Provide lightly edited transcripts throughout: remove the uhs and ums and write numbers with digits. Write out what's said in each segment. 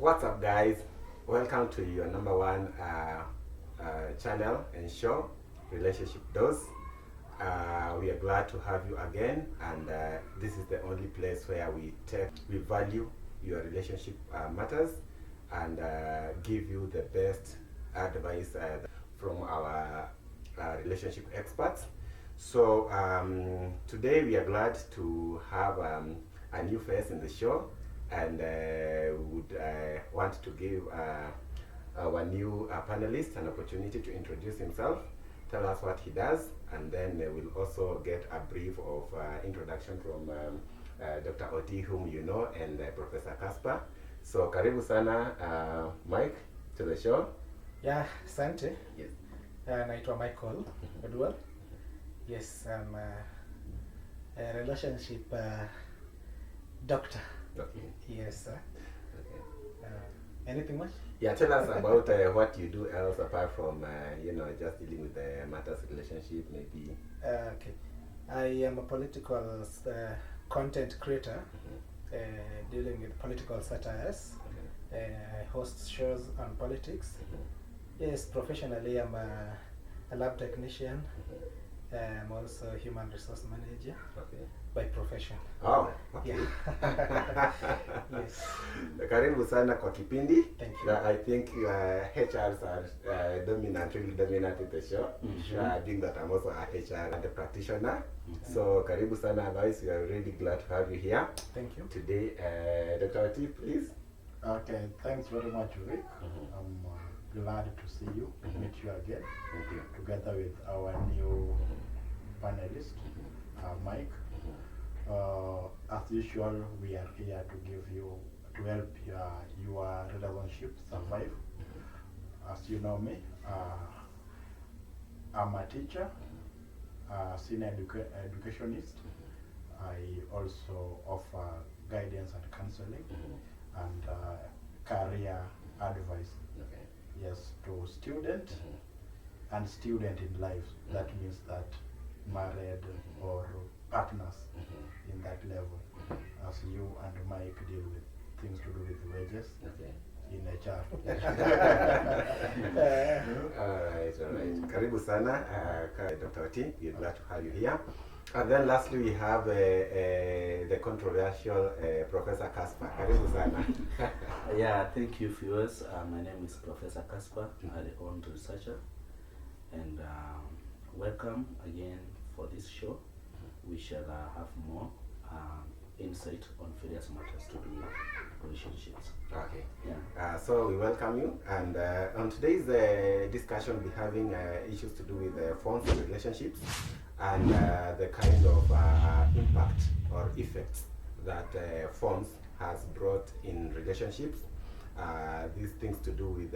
What's up, guys? Welcome to your number one channel and show, Relationship Dose. We are glad to have you again, and this is the only place where we value your relationship matters and give you the best advice from our relationship experts. So today we are glad to have a new face in the show, and would want to give our new panelist an opportunity to introduce himself, tell us what he does, and then we'll also get a brief of introduction from Dr. Oti, whom you know, and Professor Kaspa. So karibu sana Mike to the show. Yeah, asante. Yes. Naitwa Michael Edward. Yes, I'm a relationship doctor. Okay. Yes, sir. Okay. Anything much? Yeah, tell us about what you do else apart from just dealing with the matters relationship, maybe. Okay. I am a political content creator, dealing with political satires. Okay. I host shows on politics. Yes, professionally I'm a lab technician. I'm also a human resource manager. Okay. By profession. Oh, okay. Yeah. Yes. Karibu sana kwa kipindi. Thank you. I think HRs are really dominant in the show. Being that I'm also a HR and a practitioner. So karibu sana, otherwise we are really glad to have you here. Thank you. Today, Dr. Oti, please. Okay, thanks very much, Rick. I'm glad to see you, meet you again, Thank you. together with our new panelist, Mike. As usual, we are here to help your relationship survive. As you know me, I'm a teacher, a senior educationist. I also offer guidance and counseling and career advice. Okay. Yes, to student and student in life. That means that married or partners in that level, as you and Mike deal with things to do with wages Okay. in HR. Alright. Karibu sana, Dr. Oti. We're glad to have you here. And then lastly, we have the controversial Professor Kaspa. Karibu sana. Yeah, thank you, viewers. My name is Professor Kaspa, a renowned researcher, and welcome again for this show. We shall have more insight on various matters to do with relationships. Okay. Yeah. So we welcome you, and on today's discussion, we'll be having issues to do with phones and relationships, and the kind of impact or effects that phones has brought in relationships. These things to do with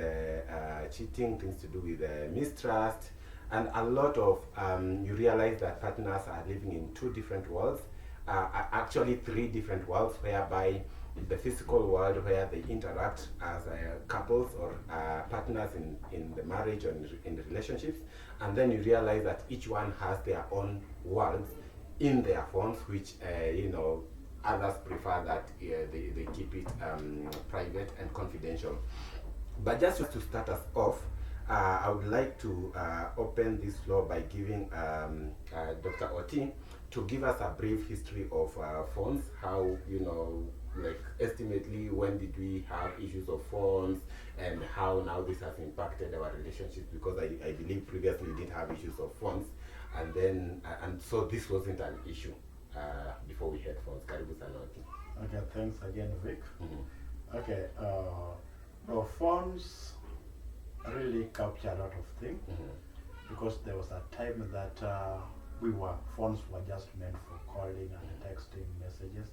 cheating, things to do with mistrust, and a lot of you realize that partners are living in two different worlds, actually three different worlds, whereby the physical world where they interact as couples or partners in the marriage or in the relationships, and then you realize that each one has their own worlds in their phones, which others prefer that they keep it private and confidential. But just to start us off, I would like to open this floor by giving Dr. Oti to give us a brief history of phones. How, like estimately when did we have issues of phones, and how now this has impacted our relationships, because I believe previously we didn't have issues of phones, and then and so this wasn't an issue before we had phones. Karibu sana Oti. Okay, thanks again, Vic. Okay, phones really capture a lot of things, because there was a time that phones were just meant for calling and texting messages,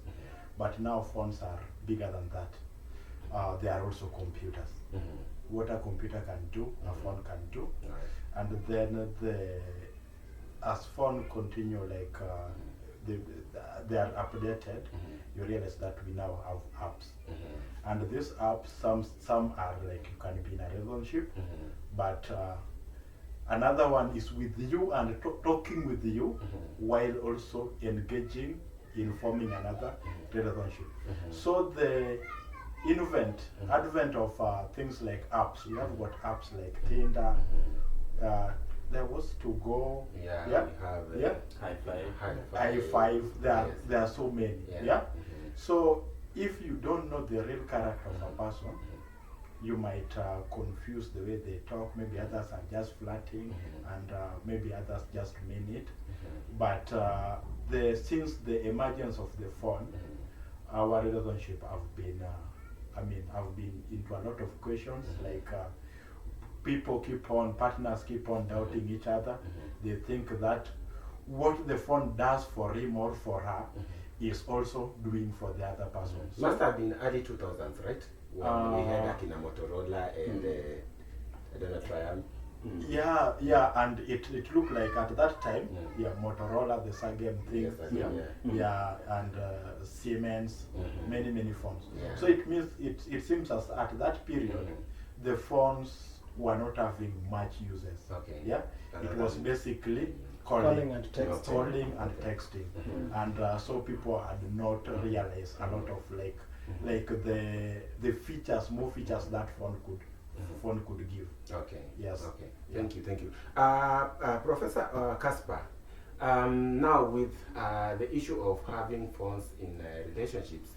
but now phones are bigger than that. They are also computers. What a computer can do, a phone can do. And then as phone continue, like they are updated, you realize that we now have apps. And these apps, some are like you can be in a relationship, but another one is with you and talking with you while also engaging in forming another relationship. So the advent of things like apps. We have got apps like Tinder. There was to go. Yeah, Yeah. we have Yeah. High five. I5. Yes. There are so many. Yeah. Yeah. So if you don't know the real character of a person, you might confuse the way they talk. Maybe others are just flirting, and maybe others just mean it. But since the emergence of the phone, our relationship have been, have been into a lot of questions. Like partners keep on doubting each other. They think that what the phone does for him or for her is also doing for the other person. So, Must have been early 2000s, right? When we had Akina Motorola and I don't know, Triumph. Yeah, and it looked like at that time, Motorola, the Sagem thing, and Siemens, many phones. Yeah. So it means it seems as at that period, the phones were not having much uses. Okay. Yeah, it was basically Calling and texting. calling and texting, and so people had not realized a lot of like the features, more features that phone could give. Okay. Yes. Okay. Thank you. Professor Caspar, now with the issue of having phones in relationships,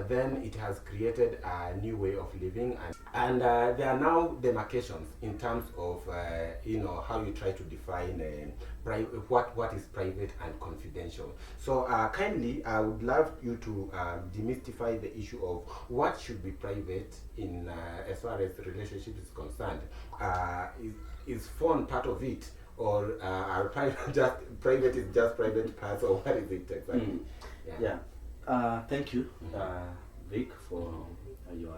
then it has created a new way of living, and there are now demarcations in terms of how you try to define what is private and confidential. So kindly, I would love you to demystify the issue of what should be private in as far as the relationship is concerned. Is phone part of it, or are private is just private parts, or what is it exactly? Thank you, Vic, for your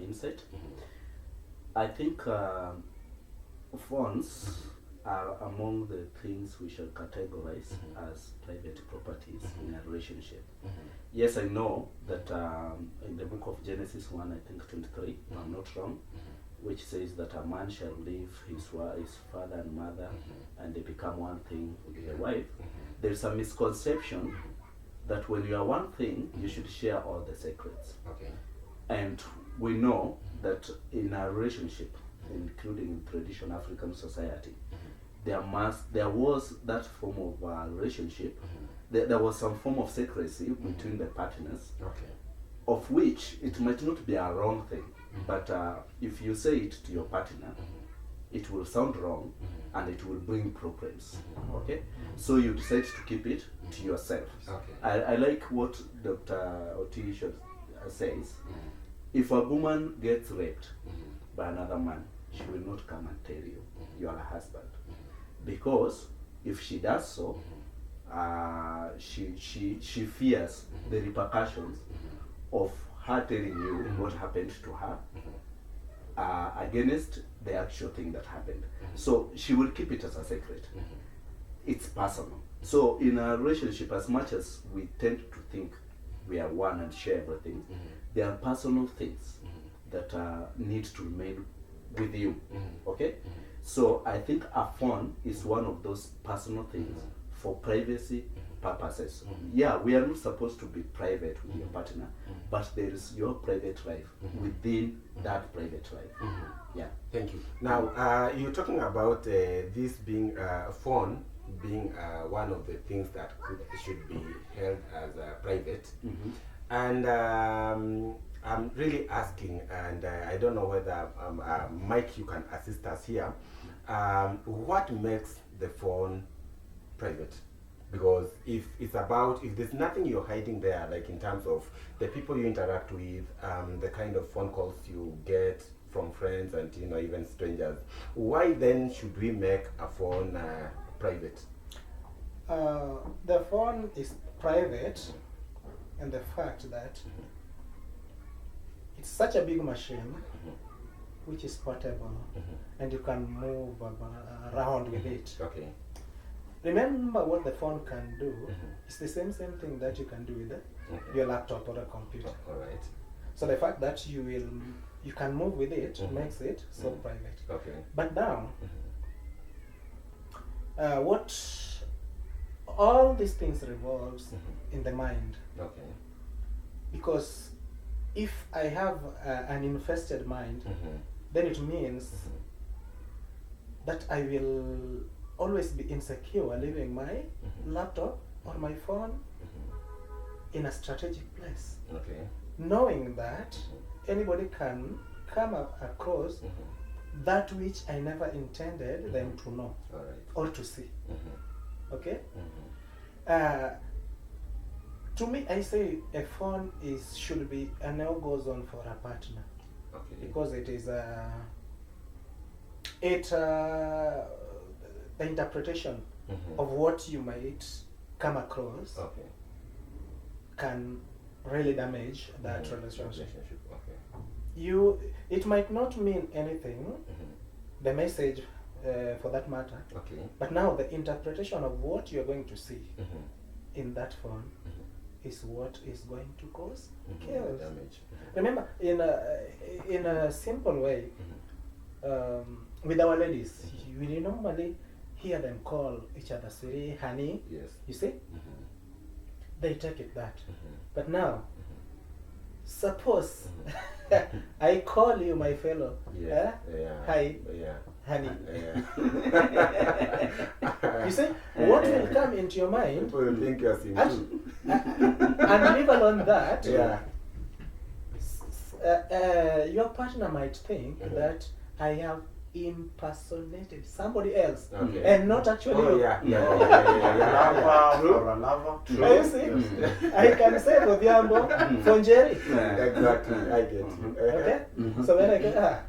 insight. I think phones are among the things we shall categorize as private properties in a relationship. Yes, I know that in the book of Genesis 1, I think 23, if I'm not wrong, which says that a man shall leave his father and mother, and they become one thing with their wife. There's a misconception that when you are one thing, you should share all the secrets. Okay. And we know that in a relationship, including in traditional African society, there was that form of relationship. There was some form of secrecy between the partners, of which it might not be a wrong thing, but if you say it to your partner, it will sound wrong and it will bring problems. Okay, so you decide to keep it to yourself. Okay. I like what Dr. Oti says. If a woman gets raped by another man, she will not come and tell you you are a husband, because if she does so, she fears the repercussions of her telling you what happened to her against the actual thing that happened. So she will keep it as a secret. It's personal. So in a relationship, as much as we tend to think we are one and share everything, there are personal things that need to remain with you. Okay? So I think a phone is one of those personal things for privacy purposes. Yeah, we are not supposed to be private with your partner, but there is your private life within that private life. Yeah. Thank you. Now, you're talking about this being a phone being one of the things that should be held as private. And I'm really asking, and I don't know whether Mike, you can assist us here. What makes the phone private? Because if there's nothing you're hiding there, like in terms of the people you interact with, the kind of phone calls you get from friends and even strangers, why then should we make a phone private? The phone is private, and the fact that it's such a big machine which is portable, and you can move around with it. Okay. Remember what the phone can do. It's the same thing that you can do with your laptop or a computer. All right. So the fact that you can move with it makes it so private. Okay. But now, what all these things revolves in the mind. Okay. Because if I have an infested mind, then it means that I will always be insecure leaving my laptop or my phone in a strategic place, Okay. knowing that anybody can come across that which I never intended them to know All right. or to see. Okay? Mhm. To me, I say a phone should be a no-go zone for a partner, Okay. because it is the interpretation of what you might come across Okay. can really damage that relationship. Okay. It might not mean anything, the message for that matter, Okay. but now the interpretation of what you're going to see in that phone is what is going to cause chaos. Damage. Remember, in a simple way, with our ladies, we normally hear them call each other sweetie, honey. Yes. You see, they take it that. But now, suppose I call you my fellow, Yeah. Yeah. hi, Yeah. honey. Yeah. You see, what will come into your mind, People will think you're sim too. and leave alone that, Yeah. your partner might think that I have impersonated somebody else, Okay. and not actually Oh you. yeah. A Yeah. lover or a lover. You see, I can say for Diambo, for Jerry. Exactly. I get you. Okay? So when I get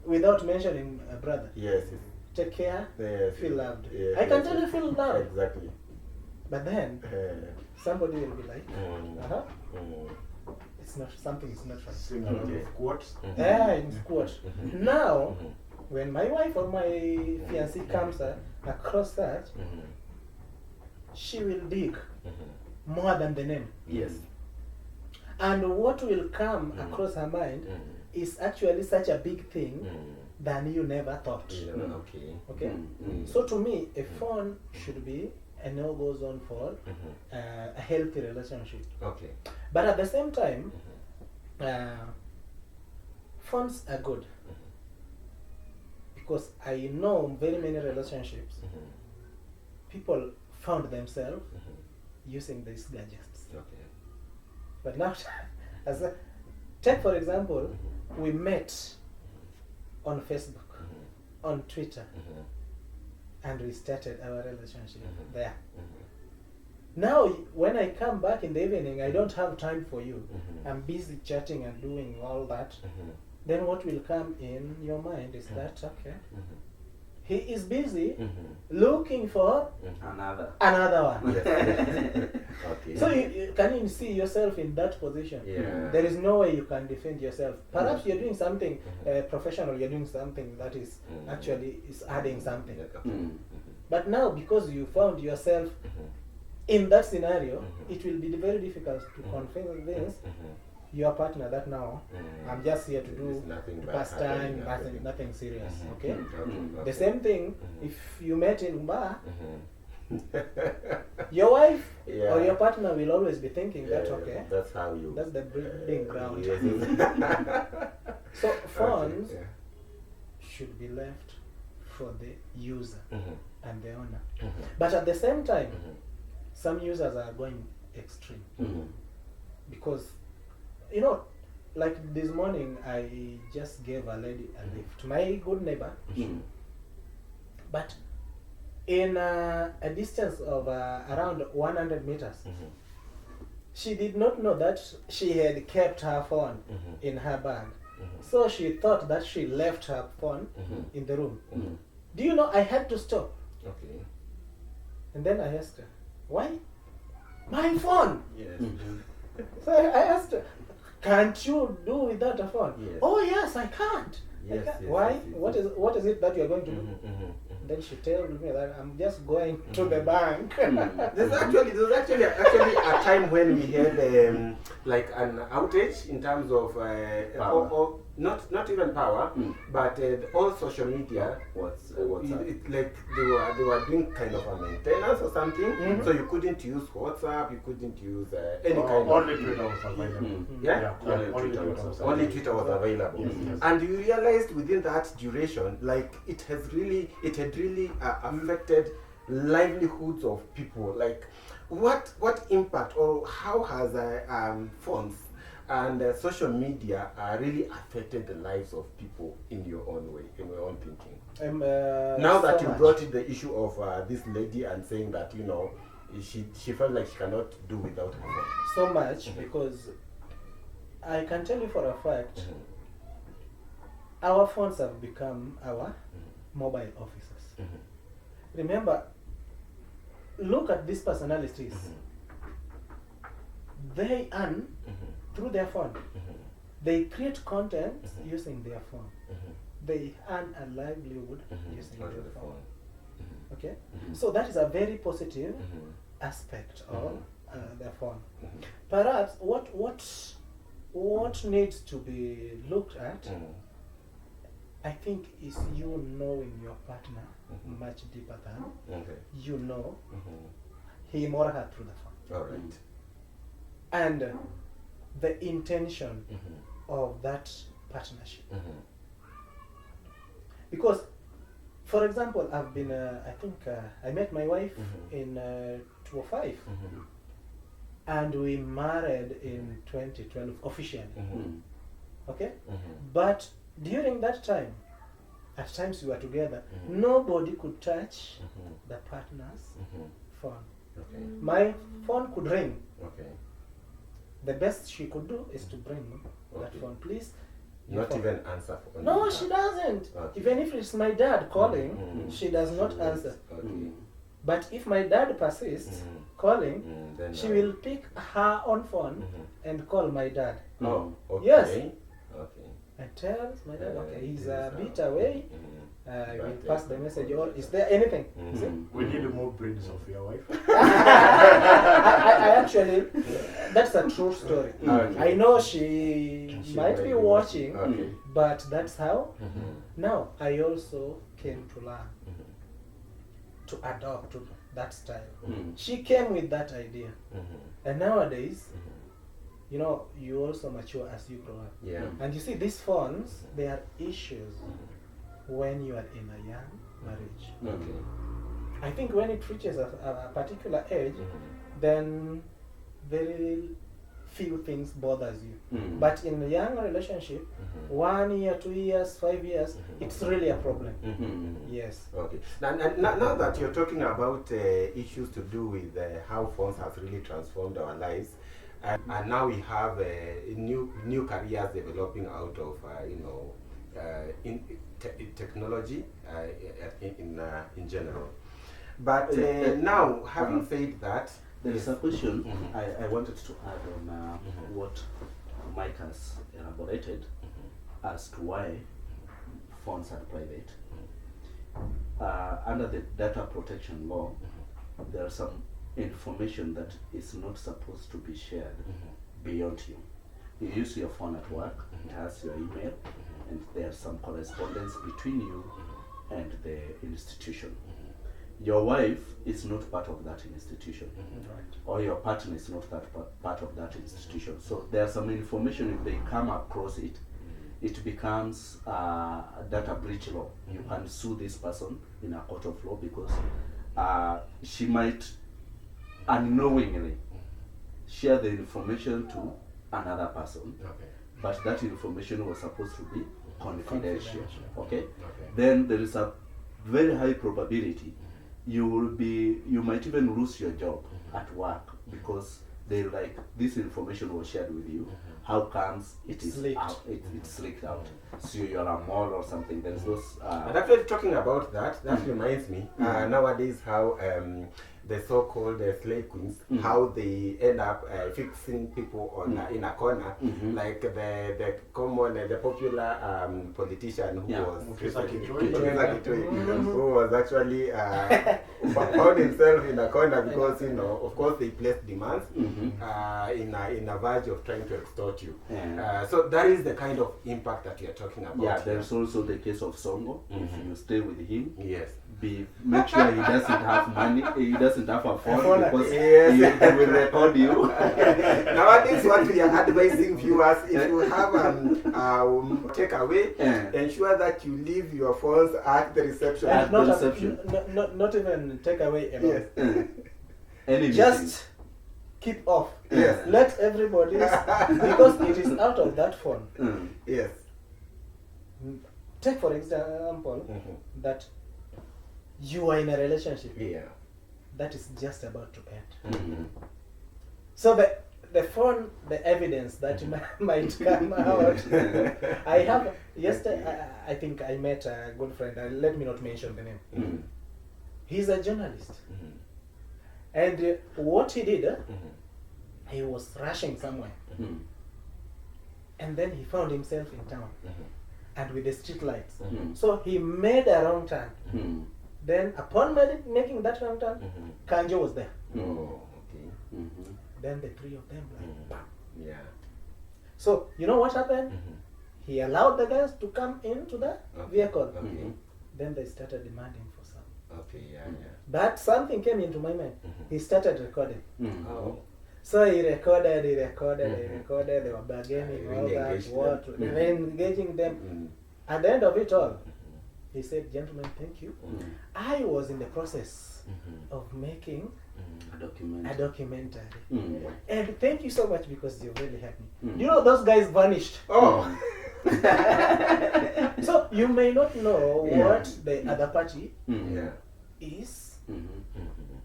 without mentioning a brother, Yes. take care, Yes. feel loved. Yes. I can tell you feel loved. Exactly. But then somebody will be like, Mm. it's not, something is not right. Sing a lot of quotes. Yeah, in quote. Now, when my wife or my fiancé comes across that, she will dig more than the name. Yes. And what will come across her mind is actually such a big thing than you never thought. Yeah, okay. Okay? So to me, a phone should be a no-go zone for a healthy relationship. Okay. But at the same time, phones are good. Because I know very many relationships, people found themselves using these gadgets. Okay. But now, take for example, we met on Facebook, on Twitter, and we started our relationship there. Now, when I come back in the evening, I don't have time for you. I'm busy chatting and doing all that. Then what will come in your mind is that, okay, he is busy looking for another one. Yes. Okay. So can you see yourself in that position? Yeah. There is no way you can defend yourself. Perhaps you're doing something professional, you're doing something that is actually is adding something. Okay. But now, because you found yourself in that scenario, it will be very difficult to convince your partner that now I'm just here to do nothing pastime, nothing serious. Okay? Okay. The same thing if you met in bar, your wife or your partner will always be thinking that, okay, that's how you. that's the breeding ground. Yes. So phones Okay. should be left for the user and the owner. Yeah. But at the same time, some users are going extreme. Because, you know, like this morning, I just gave a lady a lift, my good neighbor, but in a distance of around 100 meters. She did not know that she had kept her phone in her bag. So she thought that she left her phone in the room. Do you know, I had to stop. Okay. And then I asked her, why? My phone! Yes. So I asked her, can't you do without a phone? Yes. Oh yes, I can't. Yes, yes, Why? yes, yes. What is it that you are going to do? Then she told me that I'm just going to the bank. There's actually a time when we had like an outage in terms of not even power, but all social media. Like they were doing kind of a maintenance or something, so you couldn't use WhatsApp, you couldn't use any kind of only Twitter was available. only Twitter was available. Yes. And you realized within that duration, like it had really affected livelihoods of people. Like what impact or how has phones and social media really affected the lives of people in your own way, in your own thinking? Now that you brought in the issue of this lady and saying that, you know, she felt like she cannot do without her phone. So much, because I can tell you for a fact, our phones have become our mobile officers. Remember, look at these personalities. They earn through their phone. They create content using their phone. They earn a livelihood using their phone. Okay? So that is a very positive aspect of the phone. Perhaps what needs to be looked at, I think, is you knowing your partner much deeper than you know him or her through the phone. All right. And the intention of that partnership. Because, for example, I've been, I think I met my wife in 2005, and we married in 2012 officially. Okay? But during that time, at times we were together, nobody could touch the partner's phone. Okay. My phone could ring. Okay. The best she could do is to bring that phone, please. Not even answer for No, she doesn't. Okay. Even if it's my dad calling, she does not answer. Okay. But if my dad persists calling, Then she will pick her own phone and call my dad. Oh, okay. Yes. Okay. And tells my dad, okay, he's This a is bit how- away. I will pass the message, or is there anything? See? We need more breeds of your wife. I actually, that's a true story. Okay. I know she might be watching, Okay. but that's how. Now, I also came to learn to adopt to that style. She came with that idea. And nowadays, you know, you also mature as you grow up. Yeah. And you see, these phones, they are issues when you are in a young marriage. Okay. I think when it reaches a particular age, then very few things bothers you. But in a young relationship, 1 year, 2 years, 5 years, it's really a problem. Yes. Okay. Now that you're talking about issues to do with how phones have really transformed our lives, and now we have new careers developing out of in technology in general. But now, having said that, there is a question I wanted to add on what Mike has elaborated as to why phones are private. Under the data protection law, there are some information that is not supposed to be shared beyond you. You use your phone at work, it has your email, and there's some correspondence between you and the institution. Your wife is not part of that institution, or your partner is not that part of that institution. So there's some information, if they come across it, it becomes a data breach law. You can sue this person in a court of law because she might unknowingly share the information to another person, but that information was supposed to be confidential. Okay? Then there is a very high probability you might even lose your job at work because they like this information was shared with you. How comes it is leaked. out? It's leaked out. So you're a mole or something. There's those. and actually talking about that, that reminds me nowadays how the so-called slave queens, how they end up fixing people on in a corner, like the common, the popular politician who was Mutesa who was actually found himself in a corner because of course they placed demands in a verge of trying to extort you. So that is the kind of impact that we are talking about. Yeah, there's also the case of Songo. If you stay with him, yes, make sure he doesn't have money, he doesn't have a phone because yes. he will record you. Nowadays, what we are advising viewers, if you have takeaway, ensure that you leave your phones at the reception. And not even take away alone. Yes. Just keep off. Yes. Let everybody, because it is out of that phone. Yes. Take for example that you are in a relationship that is just about to end. So the phone, the evidence that might come out. I have yesterday. I think I met a good friend. Let me not mention the name. He's a journalist, and what he did, he was rushing somewhere, and then he found himself in town, and with the street lights. So he made a wrong turn. Then upon making that wrong turn, Kanjo was there. Oh, okay. Then the three of them bam. Yeah. So you know what happened? He allowed the guys to come into the vehicle. Okay. Then they started demanding for some. Okay, yeah. But something came into my mind. He started recording. Oh. So he recorded. They were bargaining, all that, engaging them. At the end of it all, he said, "Gentlemen, thank you. I was in the process of making a documentary. And thank you so much because you really helped me." You know, those guys vanished. Oh. So you may not know what the other party is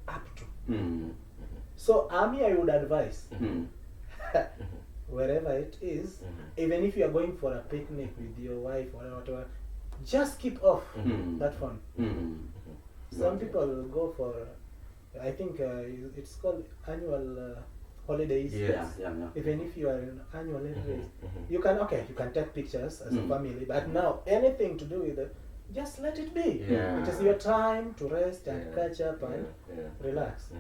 up to. So I would advise, wherever it is, even if you are going for a picnic with your wife or whatever, just keep off that phone. Some people will go for, I think it's called annual holidays. Yes. Even if you are in annual holidays, you can take pictures as a family, but now anything to do with it, just let it be. Yeah. It is your time to rest and catch up and relax.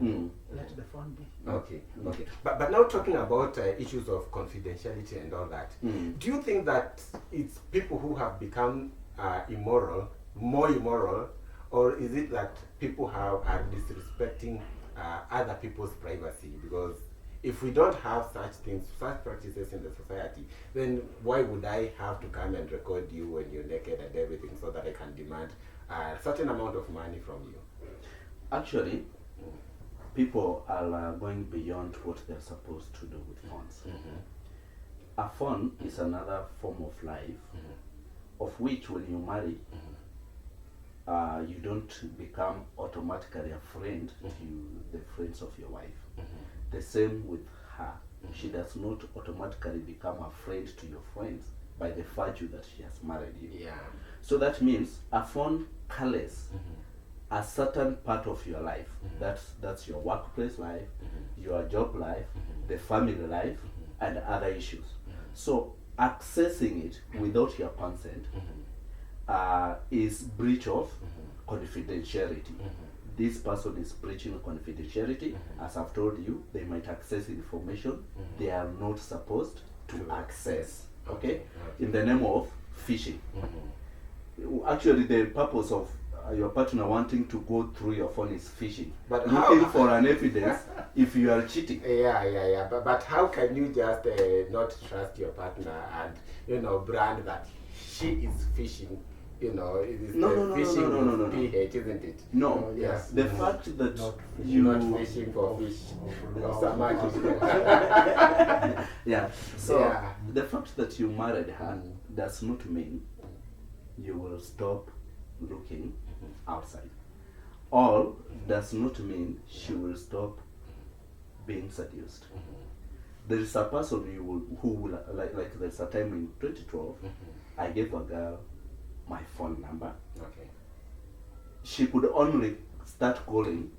Let the phone be. Okay. But now talking about issues of confidentiality and all that, do you think that it's people who have become more immoral, or is it that people are disrespecting other people's privacy? Because if we don't have such things, such practices in the society, then why would I have to come and record you when you're naked and everything so that I can demand a certain amount of money from you? Actually, people are going beyond what they're supposed to do with phones. A phone is another form of life, of which when you marry, you don't become automatically a friend to the friends of your wife. The same with her. She does not automatically become a friend to your friends by the virtue that she has married you. Yeah. So that means a phone colors a certain part of your life. That's your workplace life, your job life, the family life, and other issues. So accessing it without your consent is breach of confidentiality. This person is breaching confidentiality. As I've told you, they might access information they are not supposed to access. Okay? In the name of phishing. Actually, the purpose of your partner wanting to go through your phone is phishing. But looking for an evidence if you are cheating. Yeah. But how can you just not trust your partner and brand that she is phishing? It is phishing with PH, isn't it? No. Yes. The fact that not fishing for fish. Yeah. So the fact that you married her does not mean you will stop looking outside. All does not mean she will stop being seduced. There is a person who will like there's a time in 2012 I gave a girl my phone number. Okay. She could only start calling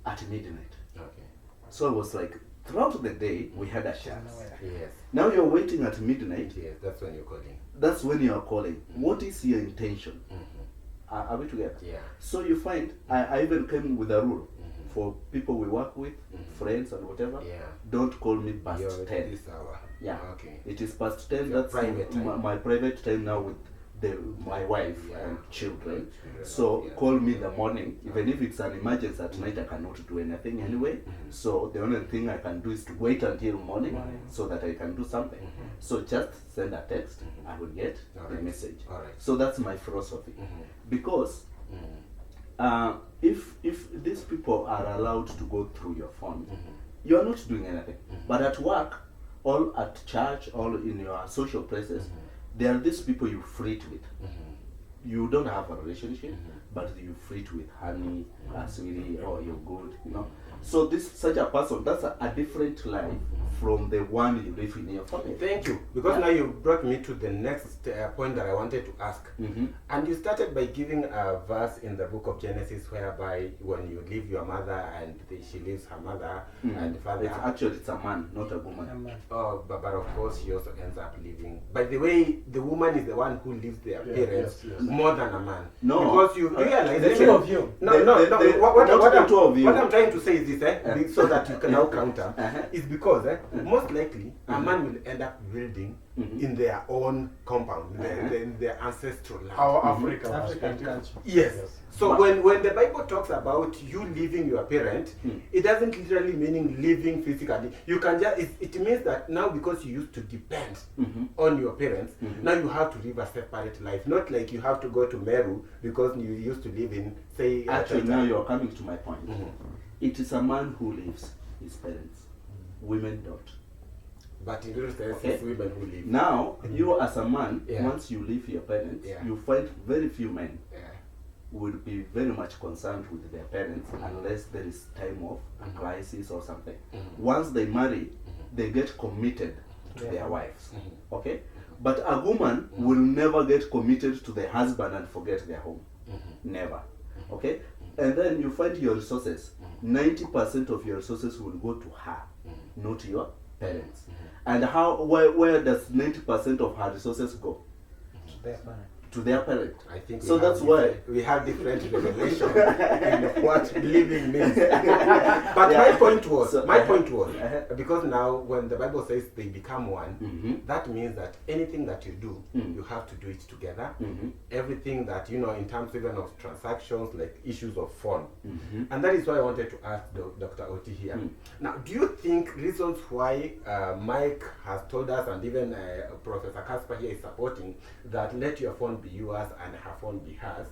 at midnight. Okay. So I was like, throughout the day, we had a chance. Yes. Now you're waiting at midnight. Yes, that's when you're calling. That's when you are calling. What is your intention? Are we together? Yeah. So you find, I even came with a rule for people we work with, friends and whatever. Yeah. Don't call me past You're 10. this hour. Yeah. Okay. It is past 10. Your That's private time. my private time now with my wife Yeah. and children. Children, So yeah. call me in the morning. Even if it's an emergency at night, I cannot do anything anyway. So the only thing I can do is to wait until morning so that I can do something. So just send a text. I will get the Alright. message. Alright. So that's my philosophy. Because if these people are allowed to go through your phone, you are not doing anything. But at work, or at church, or in your social places, there are these people you flirt with. You don't have a relationship, but you flirt with honey, sweetie, or you're good, you know. So this such a person, that's a different life from the one you live in your family. Thank you. Because now you brought me to the next point that I wanted to ask. And you started by giving a verse in the book of Genesis whereby when you leave your mother and she leaves her mother and father. It's a man, not a woman. Oh, but of course she also ends up leaving. By the way, the woman is the one who leaves their parents more than a man. No. Because you realize The two of you. No. What I'm trying to say is this, so that you can now counter, is because most likely a man will end up building in their own compound, in their ancestral land. Our African country. Yes. So when the Bible talks about you leaving your parent, it doesn't literally meaning leaving physically. You can just it means that now because you used to depend on your parents, now you have to live a separate life. Not like you have to go to Meru because you used to live in, say, Actually, now you're coming to my point. It is a man who leaves his parents. Women don't. But in real sense, it's women who live. Now, you as a man, once you leave your parents, Yeah. you find very few men Yeah. will be very much concerned with their parents unless there is time of a crisis or something. Once they marry, they get committed to their wives. Okay? But a woman will never get committed to the husband and forget their home. Never. Okay? And then you find your resources. 90% of your resources will go to her, not your parents. And where does 90% of her resources go? To their parent. To their parent. I think So that's why we have different revelation in what living means. But my point was, because now when the Bible says they become one, that means that anything that you do, you have to do it together. Everything that, in terms even of transactions, like issues of phone. And that is why I wanted to ask Dr. Oti here. Now, do you think reasons why Mike has told us, and even Professor Casper here is supporting, that let your phone be yours and her phone be hers,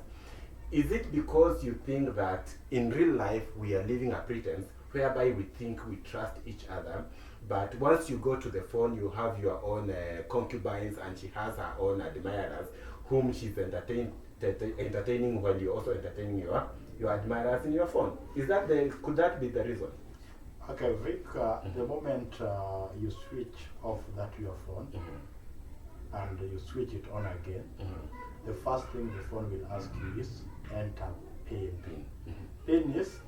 is it because you think that in real life we are living a pretense whereby we think we trust each other, but once you go to the phone you have your own concubines and she has her own admirers whom she's entertaining while you're also entertaining your admirers in your phone? Could that be the reason? Okay, Vic, the moment you switch off that your phone and you switch it on again, the first thing the phone will ask you is enter PIN. PIN is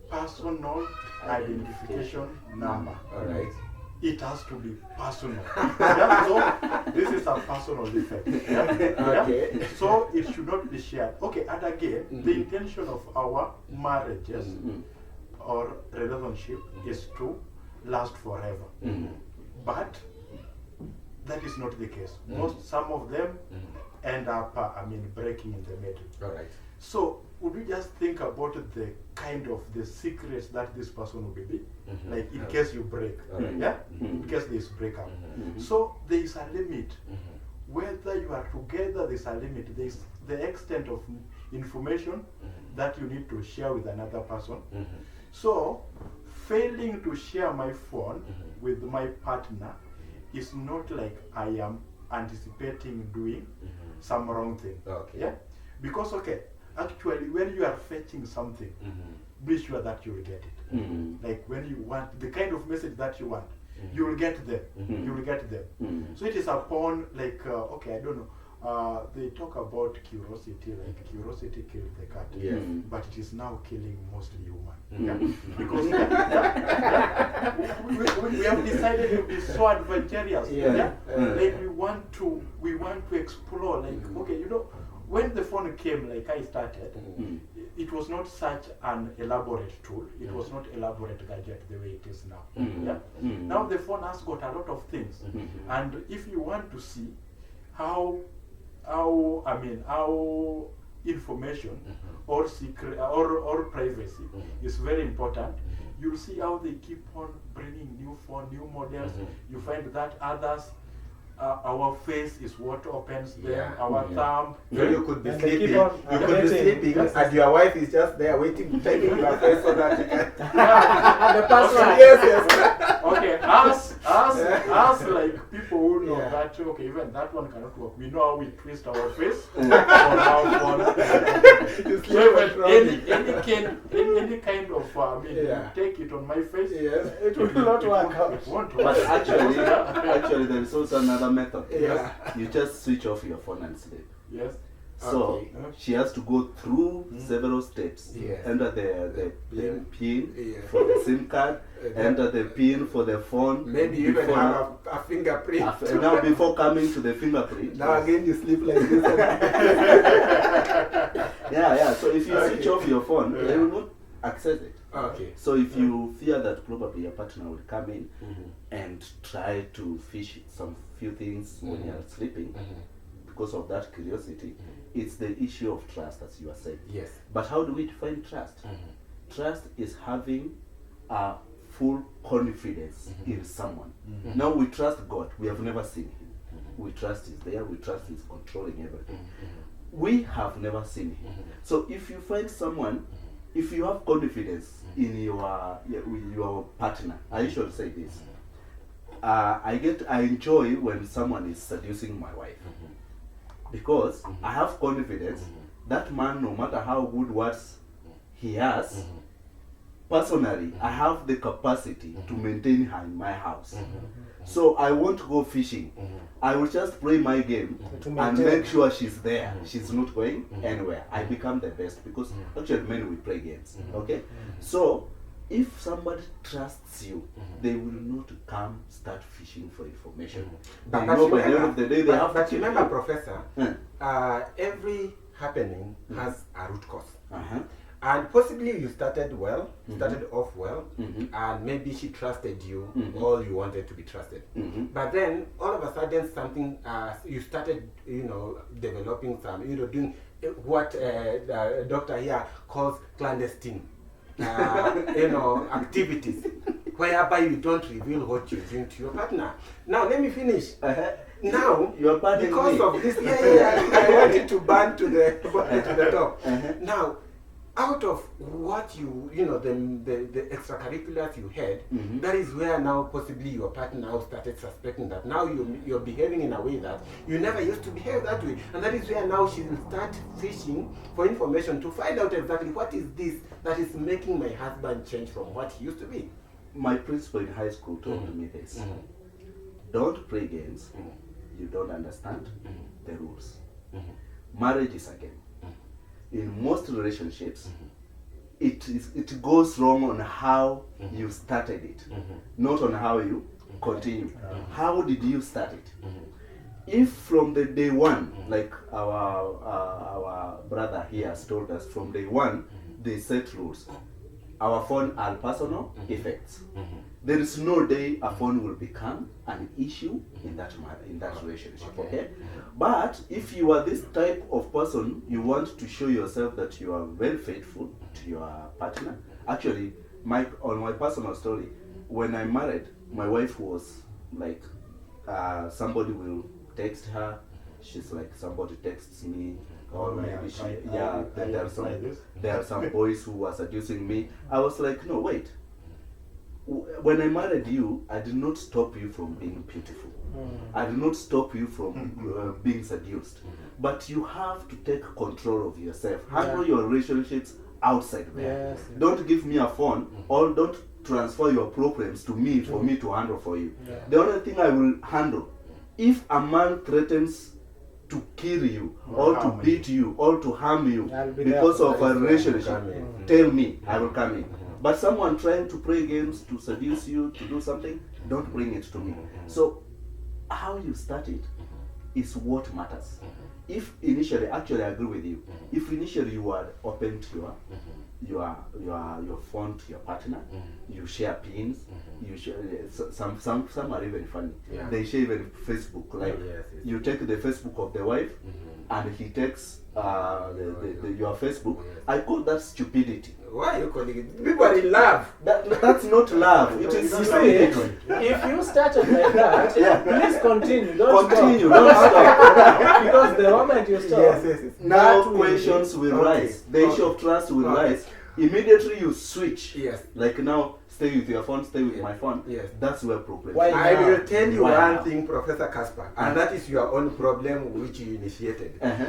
personal identification number. All right. It has to be personal. So this is a personal defect. Okay. So it should not be shared. Okay, and again, the intention of our marriages or relationship is to last forever. But that is not the case. Some of them end up, breaking in the middle. All right. So would we just think about the kind of the secrets that this person will be, like in case you break, in case there is breakup. So there is a limit. Whether you are together, there is a limit. There is the extent of information that you need to share with another person. So failing to share my phone with my partner is not like I am anticipating doing some wrong thing. Okay. Yeah? Because, actually, when you are fetching something, be sure that you will get it. Like when you want, the kind of message that you want, you will get them. You will get them. So it is upon, like, I don't know, they talk about curiosity, like curiosity killed the cat. Yes. But it is now killing mostly human. Mm. Because we have decided to be so adventurous. Yeah. Like we want to explore. Like okay, you know, when the phone came, like I started, it was not such an elaborate tool. It was not elaborate gadget the way it is now. Now the phone has got a lot of things, and if you want to see how information or secret or privacy is very important, you'll see how they keep on bringing new models. You find that others, our face is what opens them, our thumb. So you could be And they sleeping. keep on You could be sleeping, and your wife is just there waiting, typing your face so that you can. The password. Yes. Okay, us like people who know that okay, even that one cannot work. We know how we twist our face on our phone. You So sleep even any kind of you take it on my face. Yes. It will not work out. It won't But work. actually, there is also another method. Yeah. You just switch off your phone and sleep. Yes. So Okay. she has to go through several steps. Yes. Enter the pin Yeah. for the SIM card. Enter the pin for the phone. Maybe you even before have a fingerprint. now before coming to the fingerprint. Now again you sleep like this. Yeah. So if you switch Okay. off your phone, Yeah. they will not access it. Okay. So if you fear that probably your partner will come in and try to fish some few things when you're sleeping, because of that curiosity, it's the issue of trust, as you are saying. Yes. But how do we define trust? Trust is having a full confidence in someone. Now we trust God. We have never seen him. We trust he's there. We trust he's controlling everything. We have never seen him. So if you find someone, if you have confidence in your partner, I usually say this. I enjoy when someone is seducing my wife, because I have confidence that man, no matter how good words he has, personally, I have the capacity to maintain her in my house. So I won't go fishing. I will just play my game To and maintain. make sure she's there. She's not going anywhere. I become the best, because actually men we play games. Okay? So if somebody trusts you, they will not come start fishing for information. They know by the end of the day they have but to remember, keep you. Professor, every happening has a root cause. And possibly you started off well, and maybe she trusted you, or you wanted to be trusted. But then all of a sudden something, you started, developing some, doing what the doctor here calls clandestine, activities, whereby you don't reveal what you're doing to your partner. Now let me finish. Now, You are burning because me. of this, I wanted to burn to the top. Now, out of what the extracurriculars you had, that is where now possibly your partner now started suspecting that now you're behaving in a way that you never used to behave that way. And that is where now she will start fishing for information to find out exactly what is this that is making my husband change from what he used to be. My principal in high school told me this. Don't play games. You don't understand the rules. Marriage is a game. In most relationships, it goes wrong on how you started it, not on how you continue. How did you start it? If from the day one, like our brother here has told us, from day one they set rules. Our phone are personal effects. There is no day a phone will become an issue in that relationship. Okay? But if you are this type of person, you want to show yourself that you are very faithful to your partner. Actually, on my personal story, when I married, my wife was like, somebody will text her. She's like, somebody texts me, or maybe there are some boys who were seducing me. I was like, no, wait. When I married you, I did not stop you from being beautiful. I did not stop you from being seduced. But you have to take control of yourself. Handle your relationships outside there. Yes. Don't give me a phone, or don't transfer your problems to me for me to handle for you. The only thing I will handle, if a man threatens to kill you Or or to harm beat you or to harm you I'll be because there. of a relationship, Come in. tell me, I will come in. But someone trying to play games to seduce you to do something, don't bring it to me. So how you start it is what matters. If initially, actually I agree with you, if initially you are open to your phone to your partner, you share pins, you share some are even funny. Yeah. They share even Facebook, like Yes. you take the Facebook of the wife and he takes your Facebook. Yes. I call that stupidity. Why are you calling it? People are in love. That's not love. It is You stupidity. see, if you started like that, please continue. Don't Continue, stop. don't stop. Because the moment you stop, Yes. Now that will questions will Okay. rise. The issue of trust will Okay. rise. Immediately you switch. Yes. Like now, stay with your phone, stay with Yes. my phone. Yes. That's where problem. Why I now? will tell you Why one now? thing, Professor Casper, and that is your own problem which you initiated. Uh-huh.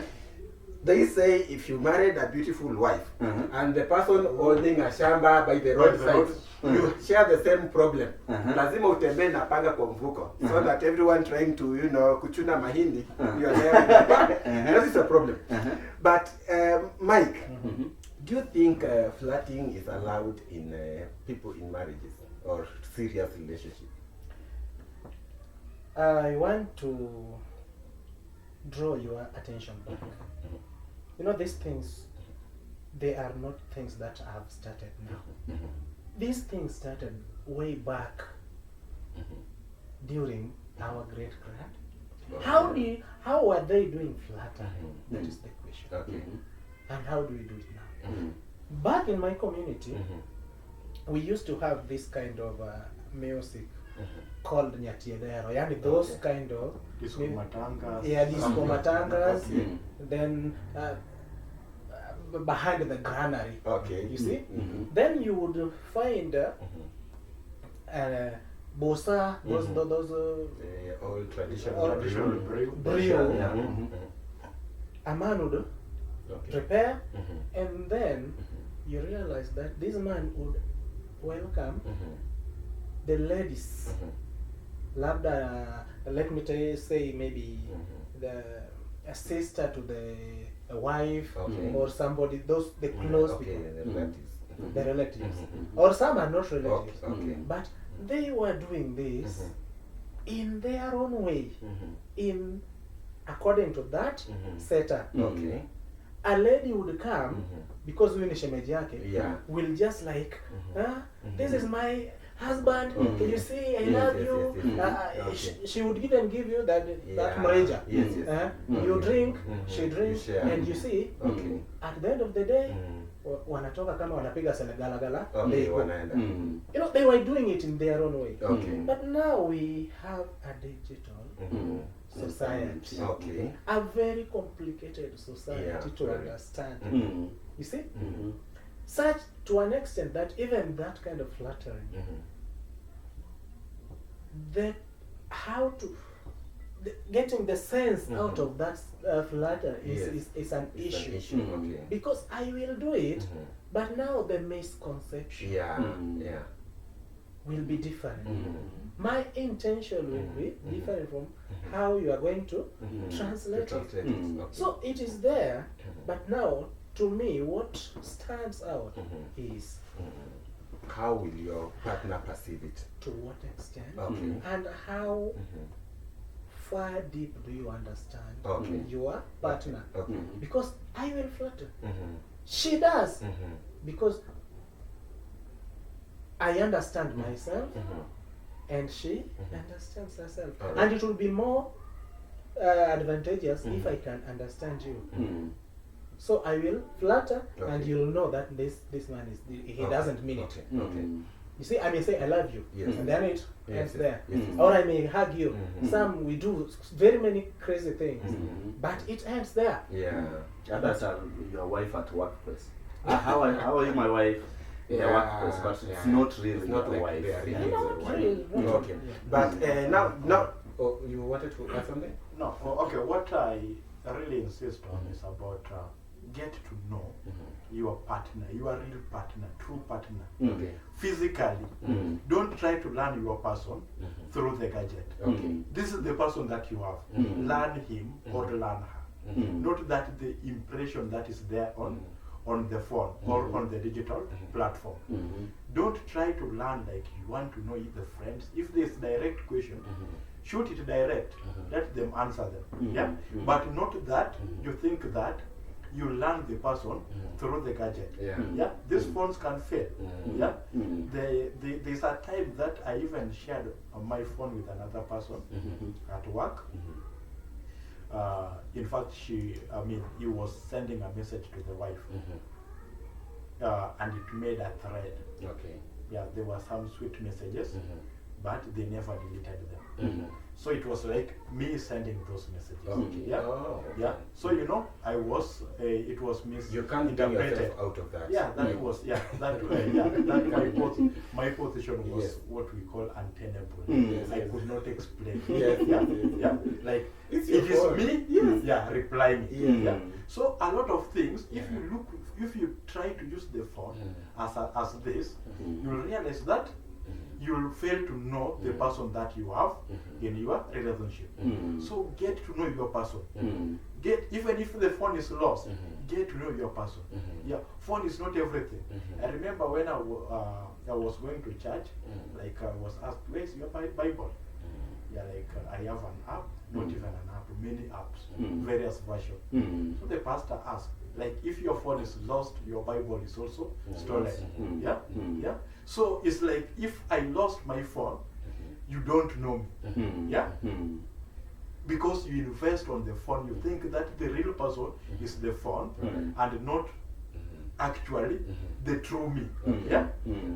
They say if you married a beautiful wife and the person owning a shamba by the roadside, you share the same problem. Lazima utembee na panga kwa mfuko so that everyone trying to, kuchuna mahindi, you are there with the panga. That is a problem. But Mike, do you think flirting is allowed in people in marriages or serious relationships? I want to draw your attention back. These things, they are not things that have started now. These things started way back during our great grand. How were they doing flattering? That is the question. Okay. And how do we do it now? Back in my community, we used to have this kind of music called Nyatiedero. Yani those kind of Disco matangas. Yeah, disco matangas. Okay. Then behind the granary. Okay. You see? Then you would find bosa, those Old traditional. Traditional brio. Yeah. A man would Okay. prepare, and then you realize that this man would welcome the ladies. Labda, let me say maybe a sister to the wife, Okay. or somebody, the close Okay, people, the relatives. the relatives, or some are not relatives, Okay. but they were doing this in their own way, in according to that setup. Okay. A lady would come because we shemeji yake, Yeah. will just like, this is my husband. Can you see? I love yes, you. Okay. She would even give you that mreja. Yes. You drink, she drinks, You share. and you see. Okay. At the end of the day, wanatoka kama wanapiga gala. Okay, They go. wanaenda. They were doing it in their own way. Okay. But now we have a digital society. Okay. A very complicated society Yeah, to very. understand. You see? Such to an extent that even that kind of flattering, getting the sense out of that flatter is an It's an issue. Okay. Because I will do it, but now the misconception Yeah. will be different. My intention will be different from how you are going to translate it. Okay. So it is there, but now to me what stands out is How will your partner perceive it? to what extent Okay. and how far deep do you understand Okay. your partner. Okay. Because I will flatter. She does. Because I understand myself and she understands herself. Alright. And it will be more advantageous if I can understand you. So I will flatter and Okay. you'll know that this man he doesn't mean it. Okay. You see, I may say I love you, Yes. and then it Yes, ends yes, there. yes, yes. Or I may hug you. Some we do very many crazy things, but it ends there. Yeah. Others are your wife at workplace. How are you, my wife? In the workplace, but it's not really It's not your like wife. they are Yeah. really No, your not wife. really, not Okay. really. But now, you wanted to add something? No, okay, what I really insist on is about get to know your partner, your real partner, true partner, Okay. physically. Don't try to learn your person through the gadget. Okay. This is the person that you have. Learn him or learn her. Not that the impression that is there on the phone or on the digital platform. Don't try to learn like you want to know the friends. If there's direct question, shoot it direct. Let them answer them. Yeah, but not that you think that you learn the person through the gadget. Yeah, these phones can fail. Yeah, there's a time that I even shared my phone with another person at work. In fact, he was sending a message to the wife, and it made a thread. Okay. Yeah, there were some sweet messages, but they never deleted them. So it was like me sending those messages. Okay. Yeah, Oh, okay. yeah. So it was misinterpreted. You can't get yourself out of that. Yeah, that was my position was what we call untenable. Yes, I yes. could not explain. Yes. Yeah, like It's it your phone. is me. Yes. Yeah, reply me. Yeah. Yeah. So a lot of things, if you try to use the phone as this, you'll realize that you'll fail to know the person that you have in your relationship. So get to know your person. Even if the phone is lost, get to know your person. Yeah, phone is not everything. I remember when I was going to church, like I was asked, where's your Bible? Yeah, like I have an app, not even an app, many apps, various versions. So the pastor asked, like, if your phone is lost, your Bible is also stolen. Yeah, yeah. So it's like if I lost my phone, you don't know me. Yeah, because you invest on the phone, you think that the real person is the phone and not actually the true me. Yeah.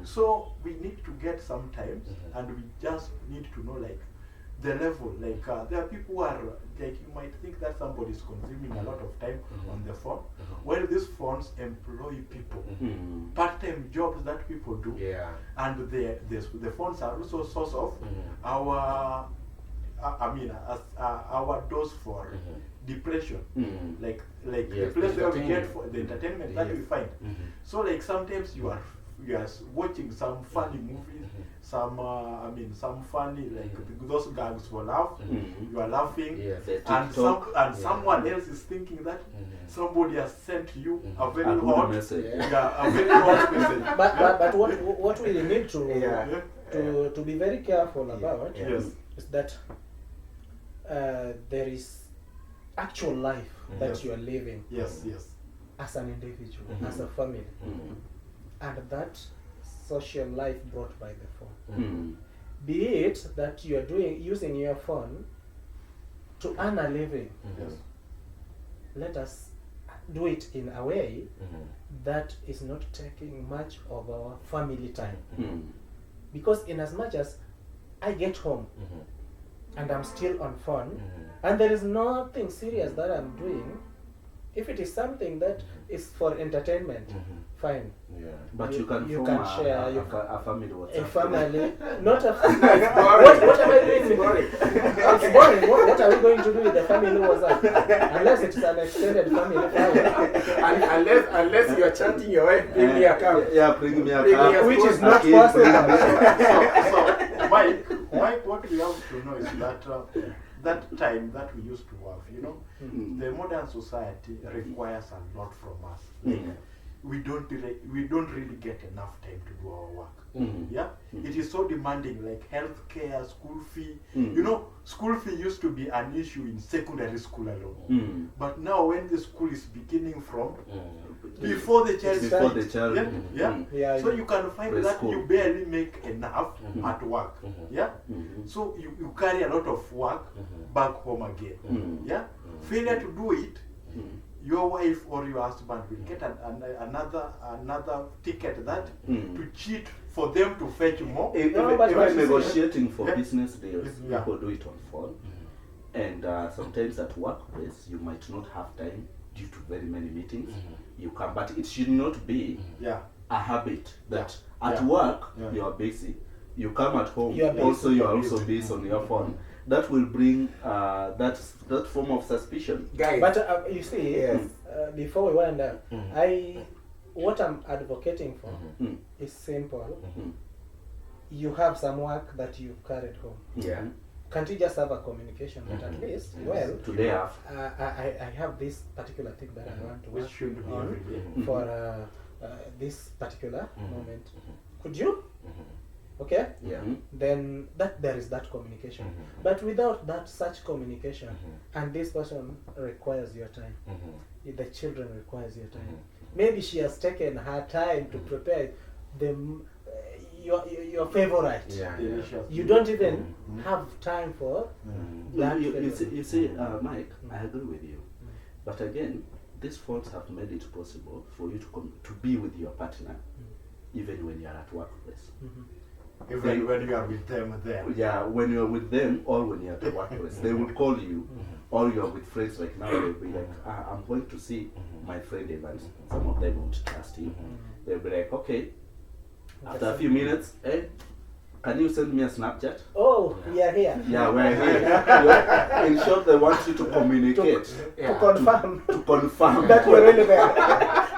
So we need to get some times, and we just need to know like the level. Like there are people who are like, you might think that somebody is consuming a lot of time on the phone. Well, these phones employ people, part-time jobs that people do, and the phones are also a source of our our dose for depression, like the place where we get for the entertainment that we find. So like sometimes you are watching some funny movies, some funny like those gags for laugh. You are laughing, and someone else is thinking that somebody has sent you a very hot message. a very hot message. But what we need to be very careful about is that there is actual life that you are living as an individual, as a family, and that social life brought by the phone. Be it that you are using your phone to earn a living. Let us do it in a way that is not taking much of our family time. Because in as much as I get home and I'm still on phone, and there is nothing serious that I'm doing, if it is something that is for entertainment, fine. But you can share a family WhatsApp. A family, not a family. What am I doing with it? It's boring. What are we going to do with the family WhatsApp? Unless it's an extended family. Unless you are chatting your wife, bring me a cup. Yeah, bring me a cup. Which is not possible. So Mike, what we have to know is that that time that we used to have, the modern society requires a lot from us. Like, we don't really get enough time to do our work. Yeah, it is so demanding, like healthcare, school fee. School fee used to be an issue in secondary school alone, but now when the school is beginning from before the child, so you can find that you barely make enough at work. Yeah, so you carry a lot of work back home again. Yeah, failure to do it, your wife or your husband will get another ticket that to cheat for them to fetch more. Even negotiating for business deals, people do it on phone. And sometimes at workplace, you might not have time due to very many meetings. You can, but it should not be a habit that at work you are busy. You come at home, you are also busy on your phone. That will bring that form of suspicion. Guys, but you see, before we wind up, what I'm advocating for Mm. is simple. Mm. You have some work that you've carried home. Yeah. Can't you just have a communication that at least, Yes. well, Today I have. I have this particular thing that I want to Which work should be on every day. for this particular moment. Could you? Mhm. Okay? Yeah. Mhm. Then there is that communication. Mhm. But without that such communication, Mhm. and this person requires your time, Mhm. the children requires your time. Mhm. Maybe she has taken her time to prepare them your favorite. Yeah. Delicious. You don't even Mhm. have time for Mm. that. You see, Mike, Mm. I agree with you. But again, these phones have made it possible for you to be with your partner, even when you are at workplace. Even when you are with them there. Yeah, when you're with them or when you're at the workplace, they will call you, or you're with friends like now, they'll be like, I'm going to see my friend Evans. Some of them won't trust him. They'll be like, okay, after a few minutes, hey, can you send me a Snapchat? Oh, we are here. Yeah, we're here. In short, they want you to communicate, To confirm to confirm that you're really there.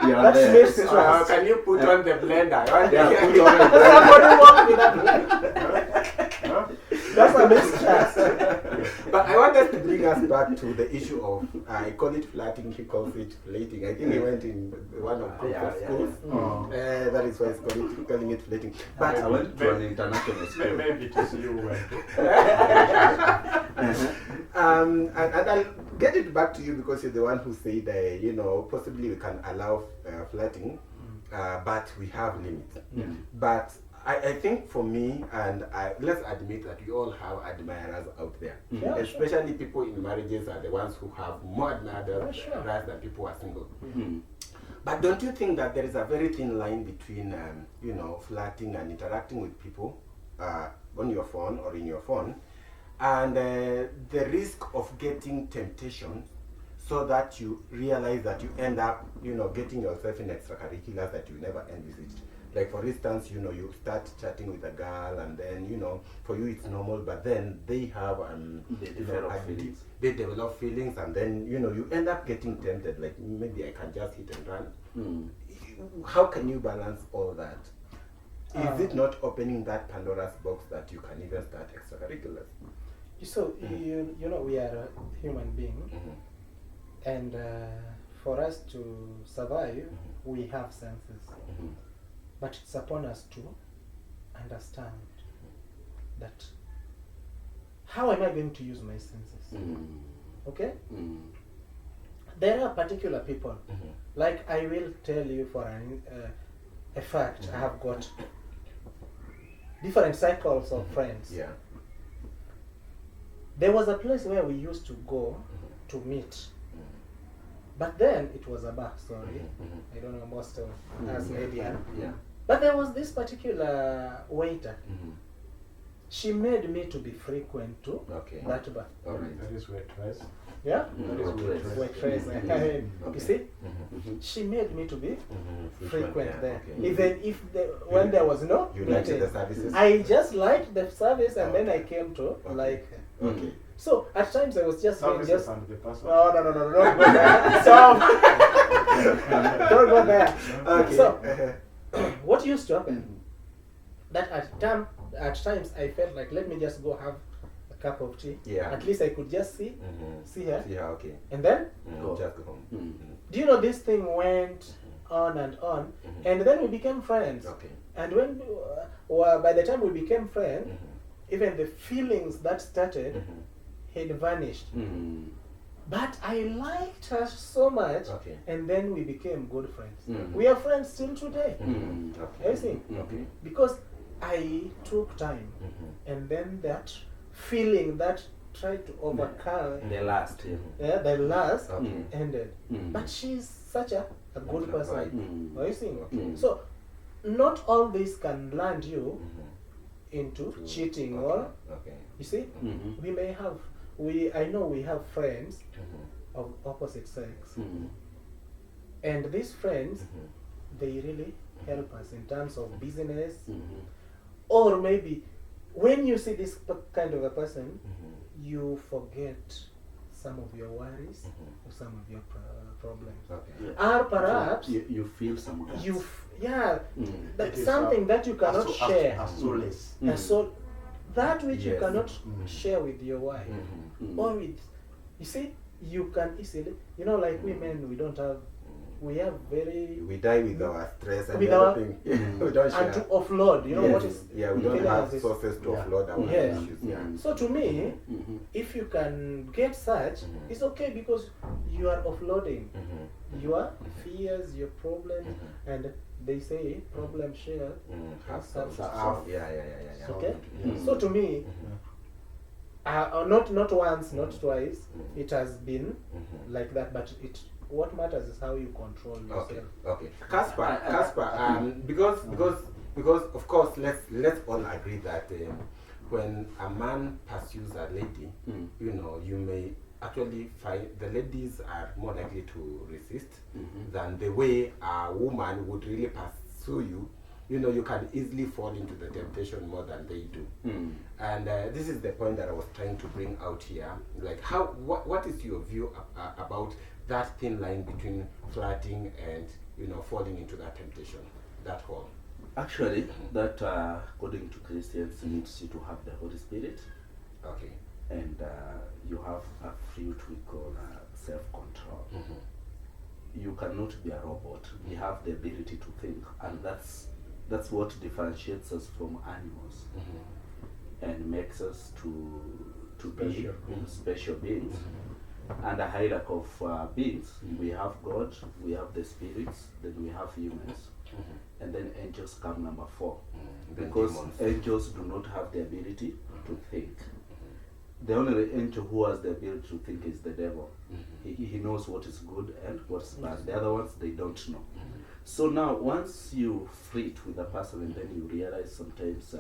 you're That's there. mistrust. Can you put on the blender? Yeah, put on the Somebody walk with that. That's a mistrust. But I want us to bring us back to the issue of, I call it flatting, he calls it flating. I think he went in one of group of schools. Oh. That is why he's calling it flating. But I went to an international school. Maybe it is you went. and I'll get it back to you because you're the one who said, possibly we can allow flirting, but we have limits. But I think for me, and let's admit that we all have admirers out there. Yeah, Especially people in marriages are the ones who have more admirers than people who are single. But don't you think that there is a very thin line between, flirting and interacting with people on your phone or in your phone, and the risk of getting temptation, so that you realize that you end up, getting yourself in extracurriculars that you never envisaged. Like for instance, you start chatting with a girl, and then for you it's normal, but then they have They develop feelings. They develop feelings, and then you end up getting tempted. Like maybe I can just hit and run. How can you balance all that? Is it not opening that Pandora's box that you can even start extracurriculars? So, we are a human being, and for us to survive, we have senses. But it's upon us to understand that how am I going to use my senses? Okay? There are particular people, like I will tell you for a fact, I have got different cycles of friends. Yeah. There was a place where we used to go to meet. But then it was a bar, sorry. I don't know, most of us maybe are. Yeah. But there was this particular waiter. She made me to be frequent to that bar. All right. That is waitress. Yeah? That is waitress. Waitress. You see? She made me to be frequent there. Even if when there was no You liked meeting, the services? I just liked the service, and then I came to like her. Okay. So at times I was just going Services and the person. no, don't go there. Stop. Don't go there. Okay. So what used to happen? That at times I felt like, let me just go have a cup of tea. Yeah. At least I could just see her, Yeah, okay. and then Just go home. do you know this thing went on and on, and then we became friends. Okay. And when by the time we became friends, even the feelings that started had vanished. But I liked her so much, Okay. and then we became good friends. We are friends still today. Okay. I see. Okay. Because I took time, and then that feeling that tried to overcome The last. the last Okay. ended. But she's such a good person. Right. I see. Okay. So not all this can land you into cheating or Okay. you see. We may have I know we have friends of opposite sex, and these friends they really help us in terms of business, or maybe when you see this kind of a person, you forget some of your worries or some of your problems. Okay. Yeah. Or perhaps You feel some guts. that's It is something that you cannot share. A solace. And so that which you Yes. cannot share with your wife or with, you see, you can easily, you know, like we men, we have very, We die with our stress and With our- everything. We don't share. and to offload, you know Yes. what is, Yeah, we don't feeling have of this- sources to Yeah. offload our Yes. issues. Yeah. So to me, Mhm. if you can get such, it's okay because you are offloading your fears, your problems, and they say problem shared. Have Some- some. half. Yeah. Okay, Yeah. so to me, not once, not twice, it has been like that. But what matters is how you control yourself. Okay. Casper, because of course let's all agree that when a man pursues a lady, you know, you may actually find the ladies are more likely to resist than the way a woman would really pursue you. You know, you can easily fall into the temptation more than they do. And this is the point that I was trying to bring out here. Like, what is your view about that thin line between flirting and, you know, falling into that temptation, that hole? Actually, that according to Christians needs you to have the Holy Spirit, Okay. and you have a fruit we call self-control. You cannot be a robot. We have the ability to think, and that's what differentiates us from animals and makes us to be special beings. And a hierarchy of beings. We have God, we have the spirits, then we have humans, and then angels come number 4. Because demons. angels do not have the ability to think. The only angel who has the ability to think is the devil. He knows what is good and what's bad. The other ones, they don't know. So now, once you flirt with a person and then you realize sometimes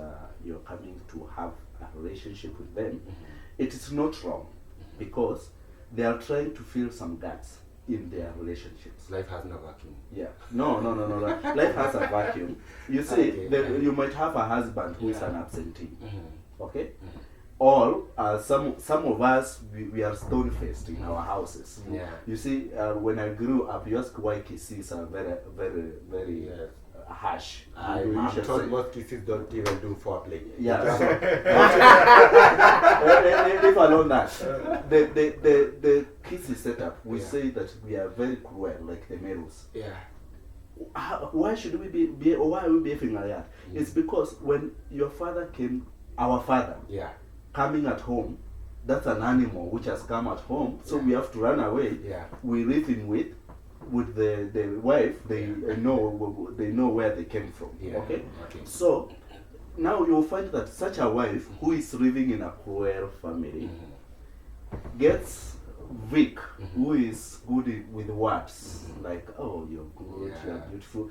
you're coming to have a relationship with them, it is not wrong because they are trying to fill some gaps in their relationships. Life has no vacuum. Yeah. No. Life has a vacuum. You see, Okay. you might have a husband who is an absentee. Okay? Or some of us, we are stone-faced in our houses. Yeah. You see, when I grew up, you ask why kisses are very, very, very Yes. harsh. I'm You should told say- most kisses don't even do foreplay. Yeah. If alone that, the kissy setup, we say that we are very cruel, like the males. Yeah. Why should we be or why are we behaving like that? It's because when your father came, our father Yeah. coming at home, that's an animal which has come at home, so we have to run away. Yeah. We live in with the wife. They know where they came from. Yeah. Okay. Okay. So now you'll find that such a wife who is living in a cruel family gets Vic, who is good with words, like, oh, you're good, you're beautiful.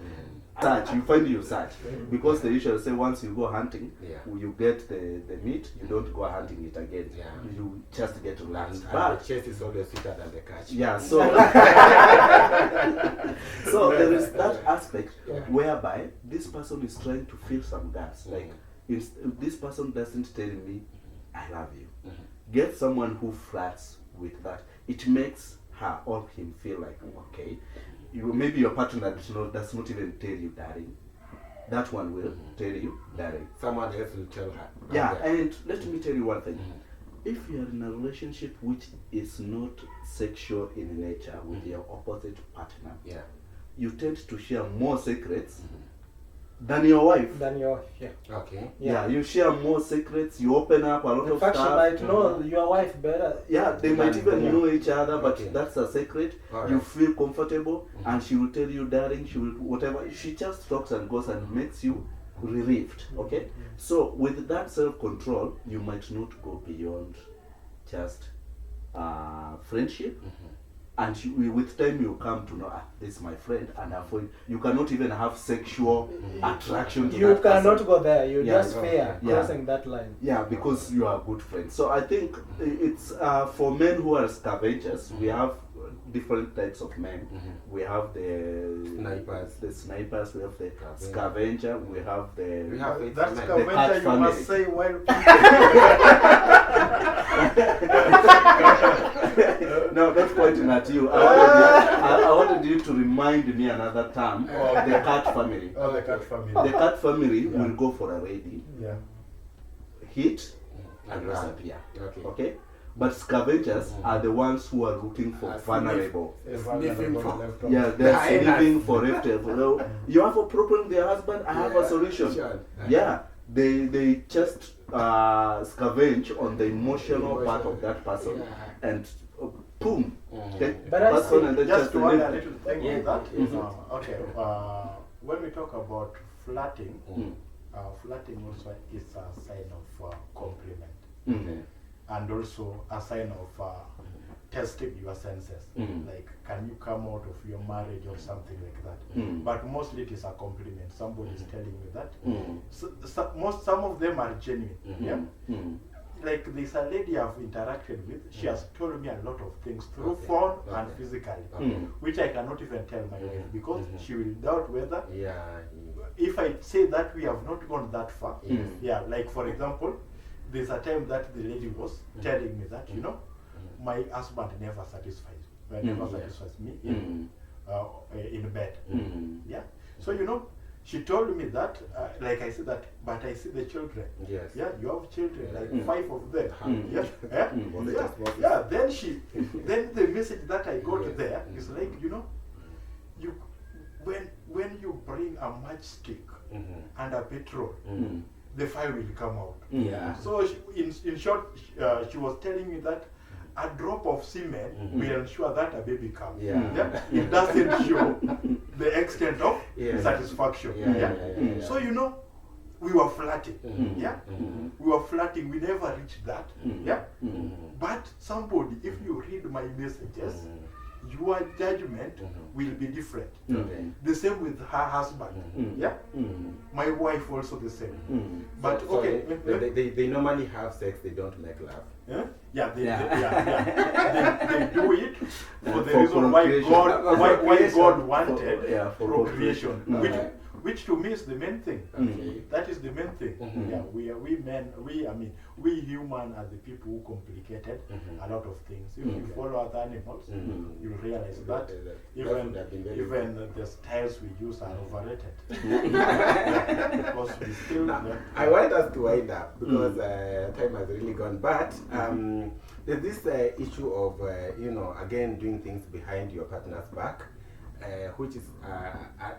Such, you find you such. Because they usually say once you go hunting, you get the meat, you don't go hunting it again. Yeah. You just get relaxed. And But the chase is always sweeter than the catch. yeah, so so there is that aspect whereby this person is trying to fill some gaps. Like, if this person doesn't tell me, I love you. Get someone who flirts with that. It makes her or him feel like, okay, maybe your partner does not even tell you, darling. That one will tell you, darling. Someone else will tell her. Yeah, and let me tell you one thing. If you are in a relationship which is not sexual in nature with your opposite partner, you tend to share more secrets than your wife. Okay. Yeah, you share more secrets, you open up a lot In of fact, stuff. you might know your wife better. Yeah, they might even Yeah. know each other, but Okay. that's a secret. All You right. feel comfortable, and she will tell you, darling, she will, whatever. She just talks and goes and makes you relieved, okay? So, with that self-control, you might not go beyond just friendship. And with time you come to know, this is my friend, and you cannot even have sexual attraction to You that cannot person. go there. You Yeah, just fear yeah. crossing that line. Yeah, because you are good friends. So I think it's for men who are scavengers, we have different types of men. We have the snipers, we have the scavenger, we have the That the scavenger cat you family. must say while No, not pointing at you. I wanted you to remind me another term. The cat family. Oh, the cat family. The cat family will go for a raid, Yeah. hit, and disappear. Okay? But scavengers are the ones who are looking for vulnerable. Sniffing for Yeah, they're sniffing for leftover. You have a problem with your husband, I have a solution. Sure. Yeah, they just scavenge on the emotional part of that person, and boom. Okay? But I Person see- and then Just to leave. add a little thing Yeah. on that. Okay. When we talk about flatting, flatting also is a sign of compliment, and also a sign of testing your senses. Like, can you come out of your marriage or something like that? But mostly it is a compliment. Somebody is telling you that. Some of them are genuine. Yeah. Like, there's a lady I've interacted with. She has told me a lot of things through phone and physically, which I cannot even tell my wife because she will doubt whether. If I say that we have not gone that far. Yeah. Like, for example, there's a time that the lady was telling me that, you know, my husband never satisfies me in bed. Yeah. So, you know, she told me that, like I said that, but I see the children. Yes. Yeah, you have children, like 5 of them. Yeah. Then then the message that I got there is like, you know, when you bring a matchstick and a petrol, the fire will come out. Yeah. So in short, she was telling me that a drop of semen will ensure that a baby comes. Yeah. It doesn't show the extent of Yeah. satisfaction. Yeah. So, you know, we were flirting. We were flirting. We never reached that. But somebody, if you read my messages, your judgment will be different. The same with her husband. My wife also the same. But So okay, they normally have sex, they don't make love. yeah, they do it for the For reason why procreation. why God wanted For procreation, procreation. which to me is the main thing. Okay. That is the main thing. Yeah, we men, we human are the people who complicated a lot of things. If you follow other animals, you'll realize that even the styles we use are overrated. Because we still. I want us to wind up because time has really gone. But there's this issue of, again, doing things behind your partner's back, which is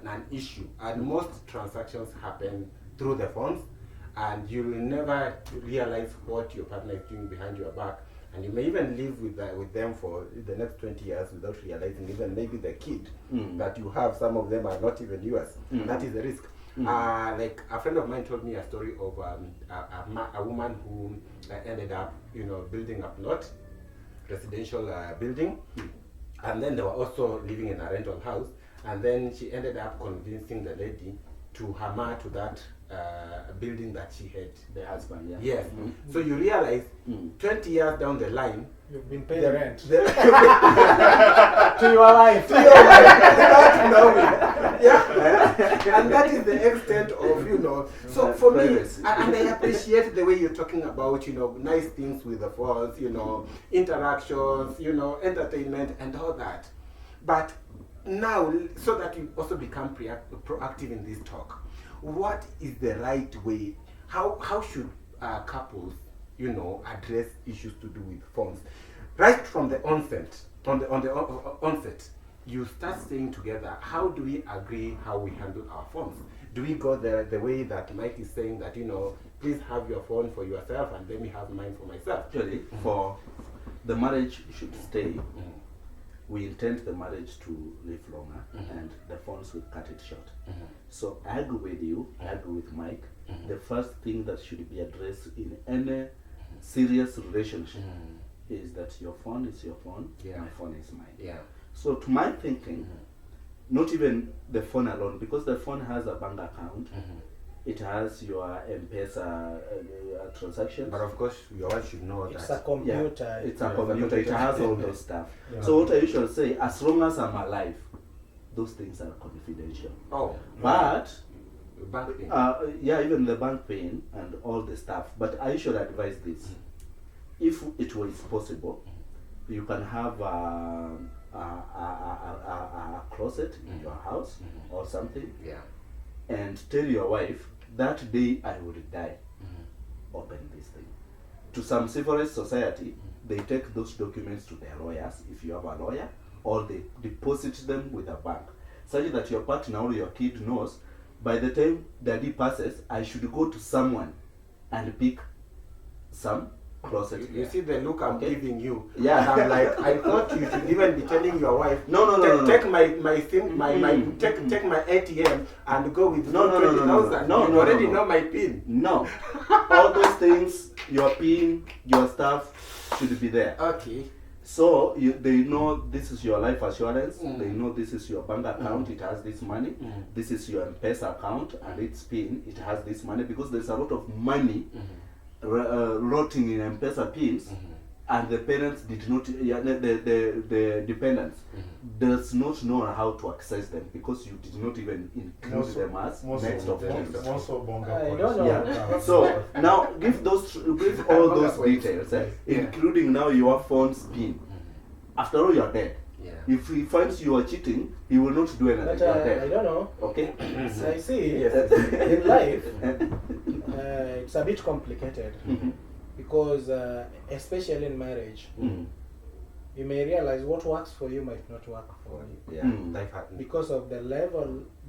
an issue. And most transactions happen through the phones, and you will never realize what your partner is doing behind your back. And you may even live with them for the next 20 years without realizing, even maybe the kid that you have, some of them are not even yours. That is the risk. Like a friend of mine told me a story of a woman who ended up, building a plot, residential building, and then they were also living in a rental house, and then she ended up convincing the lady to hammer to that building that she had. The husband, yeah. Yes. So you realize 20 years down the line, You've been paying rent to to your wife. without knowing. Yeah. And that is the extent of, So for me, Privacy. and I appreciate the way you're talking about, nice things with the phones, interactions, entertainment and all that. But now, so that you also become proactive in this talk, what is the right way? How should couples, address issues to do with phones? Right from the onset, on the onset, you start staying together. How do we agree how we handle our phones? Do we go the way that Mike is saying that, please have your phone for yourself and let me have mine for myself? Actually, for the marriage should stay, we intend the marriage to live longer, and the phones will cut it short. So I agree with you, I agree with Mike. The first thing that should be addressed in any serious relationship is that your phone is your phone, my phone is mine. Yeah. So to my thinking, not even the phone alone, because the phone has a bank account, it has your M-Pesa transactions. But of course, your wife should know It's that. a computer. It's a Yeah, computer, it has all those stuff. So what I usually say, as long as I'm alive, those things are confidential. Oh, But bank pin. yeah, even the bank pin and all the stuff. But I should advise this: if it was possible, you can have a closet in your house or something, Yeah. and tell your wife that day I will die. Open this thing. To some civilized society, they take those documents to their lawyers, if you have a lawyer, or they deposit them with a bank, such that your partner or your kid knows by the time daddy passes, I should go to someone and pick some closet. You see the look I'm giving you. Yeah. And I'm like, I thought you should even be telling your wife, No. take my SIM, take my ATM and go with No. You already know my PIN. No. All those things, your PIN, your stuff should be there. Okay. So they know this is your life assurance. They know this is your bank account. It has this money. This is your M-Pesa account, and its PIN. It has this money, because there's a lot of money rotting in M-Pesa pins, and the parents did not. The dependents does not know how to access them, because you did not even include them as next of kin. I don't know. Yeah. So now give all those details, including now your phone's PIN. After all, you're dead. Yeah. If he finds you are cheating, he will not do anything. But You're I dead. don't know. Okay. So I see Yes. in life, it's a bit complicated because, especially in marriage, you may realize what works for you might not work for you Yeah. Life happens. because of the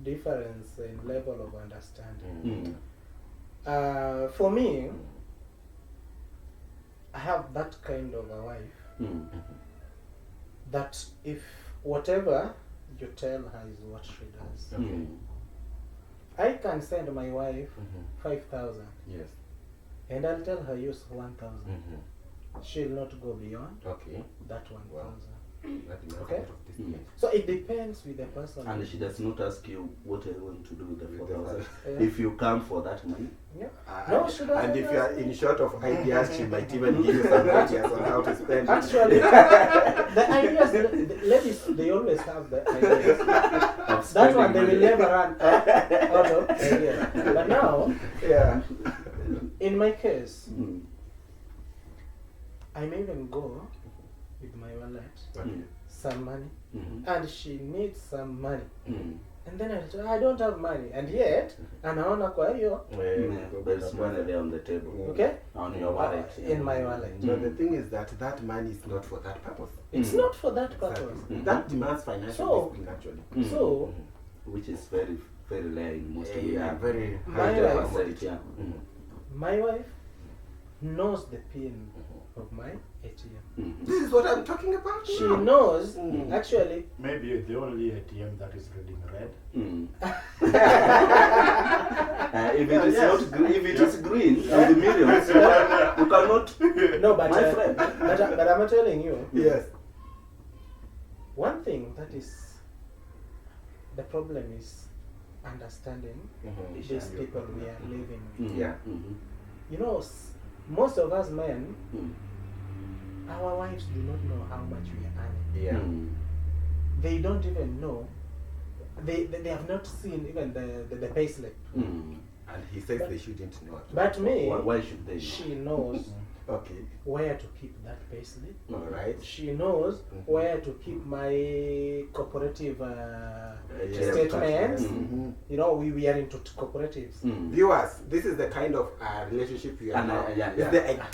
difference in level of understanding. For me, I have that kind of a wife that if whatever you tell her is what she does. I can send my wife 5,000 Yes. and I'll tell her use 1,000. She'll not go beyond Okay. that 1,000. That is Okay. out of discipline. So it depends with the person. And she does not ask you what are you going to do with the With the 4,000. Yeah. If you come for that money, Yeah. And, No, she doesn't and if you are ask in me. short of ideas, she might even give you some ideas on how to spend it. Actually, the ideas, the ladies, they always have the ideas. of That one, they will spending never run out of ideas. But now, Yeah. in my case, money. I may even go with my wallet, Okay. some money, Mhm. and she needs some money. Mm. And then I tell her, I don't have money. And yet, anaona kwa hiyo, There's money there on the table. okay? On your wallet. In my wallet. But the thing is that that money is not for that purpose. It's not for that purpose. Exactly. That demands financial So- discipline actually. So, Which is very, very rare in most Yeah, women. very My high wife- percentage. Yeah. my wife knows the PIN of my ATM. This is what I'm talking about. She now. knows, actually, Maybe the only ATM that is reading red. If it is not green, if it is green with the millions, you cannot. no, but, My friend. but I'm telling you, Yes. one thing that is, the problem is understanding these people we are living with. Yeah. You know, most of us men, our wives do not know how much we are earning. Yeah. They don't even know. They have not seen even the pay slip. And he says they shouldn't know. But me, Why should they? she knows Okay. where to keep that pay slip. All right. She knows where to keep my cooperative Yeah, statements. Mhm. You know, we are into cooperatives. Viewers, this is the kind of relationship we are And, now. yeah, It's yeah.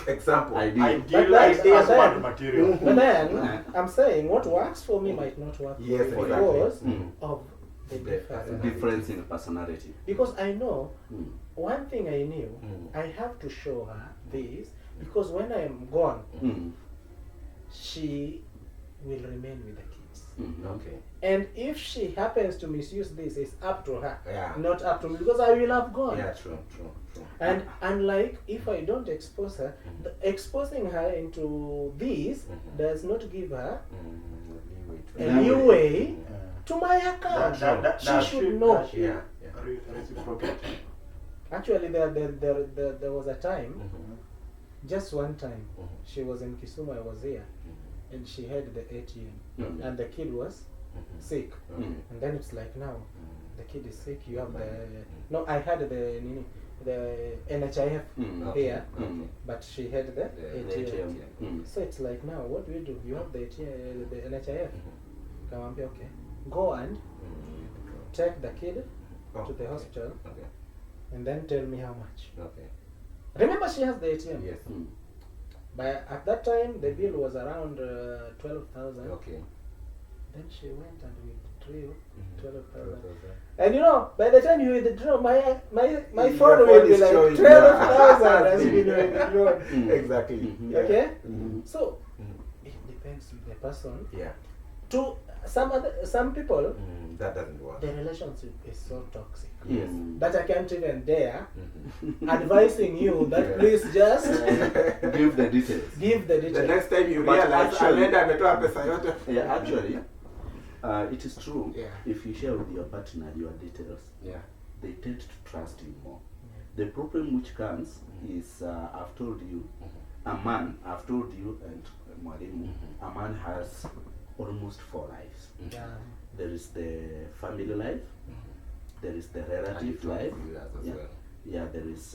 the example. Ideal. Idealized then- husband material. But then, I'm saying what works for me might not work Yes, for you exactly. because Mm. of the The difference. Difference in personality. Because I know, Mm. one thing I knew, I have to show her this because when I am gone, she will remain with the kids. Okay. And if she happens to misuse this, it's up to her, Yeah. not up to me because I will have gone. Yeah, true. And unlike if I don't expose her, exposing her into this does not give her a leeway to my account. She should know. Does she reciprocate? Actually, there was a time, just one time, she was in Kisumu, I was here, and she had the ATM, and the kid was sick. And then it's like, now, the kid is sick, you have the... No, I had the NHIF here, but she had the ATM. So it's like, now, what do we do? You have the ATM, the NHIF. Kamwambia, okay, go and take the kid to the hospital, and then tell me how much. Remember, she has the ATM. Yes. But at that time, the bill was around 12,000. Okay. Then she went and withdrew 12,000. And you know, by the time you withdraw, my Your phone will phone be is like showing, 12,000 yeah. has been withdrawn. Exactly. Yeah. Okay? Mhm. It depends on the person. Yeah. To some people, That doesn't work. the relationship is so toxic Yes. that I can't even dare advising you that please just Give the details. give the The details. next time you But realize actually- Amanda ametoa pesa yote. Yeah, actually, it is true. Yeah. If you share with your partner your details, Yeah. they tend to trust you more. The problem which comes is, I've told you, I've told you, and Mwalimu, a man has almost 4 lives. Yeah. There is the family life, there is the relative life, yeah, there is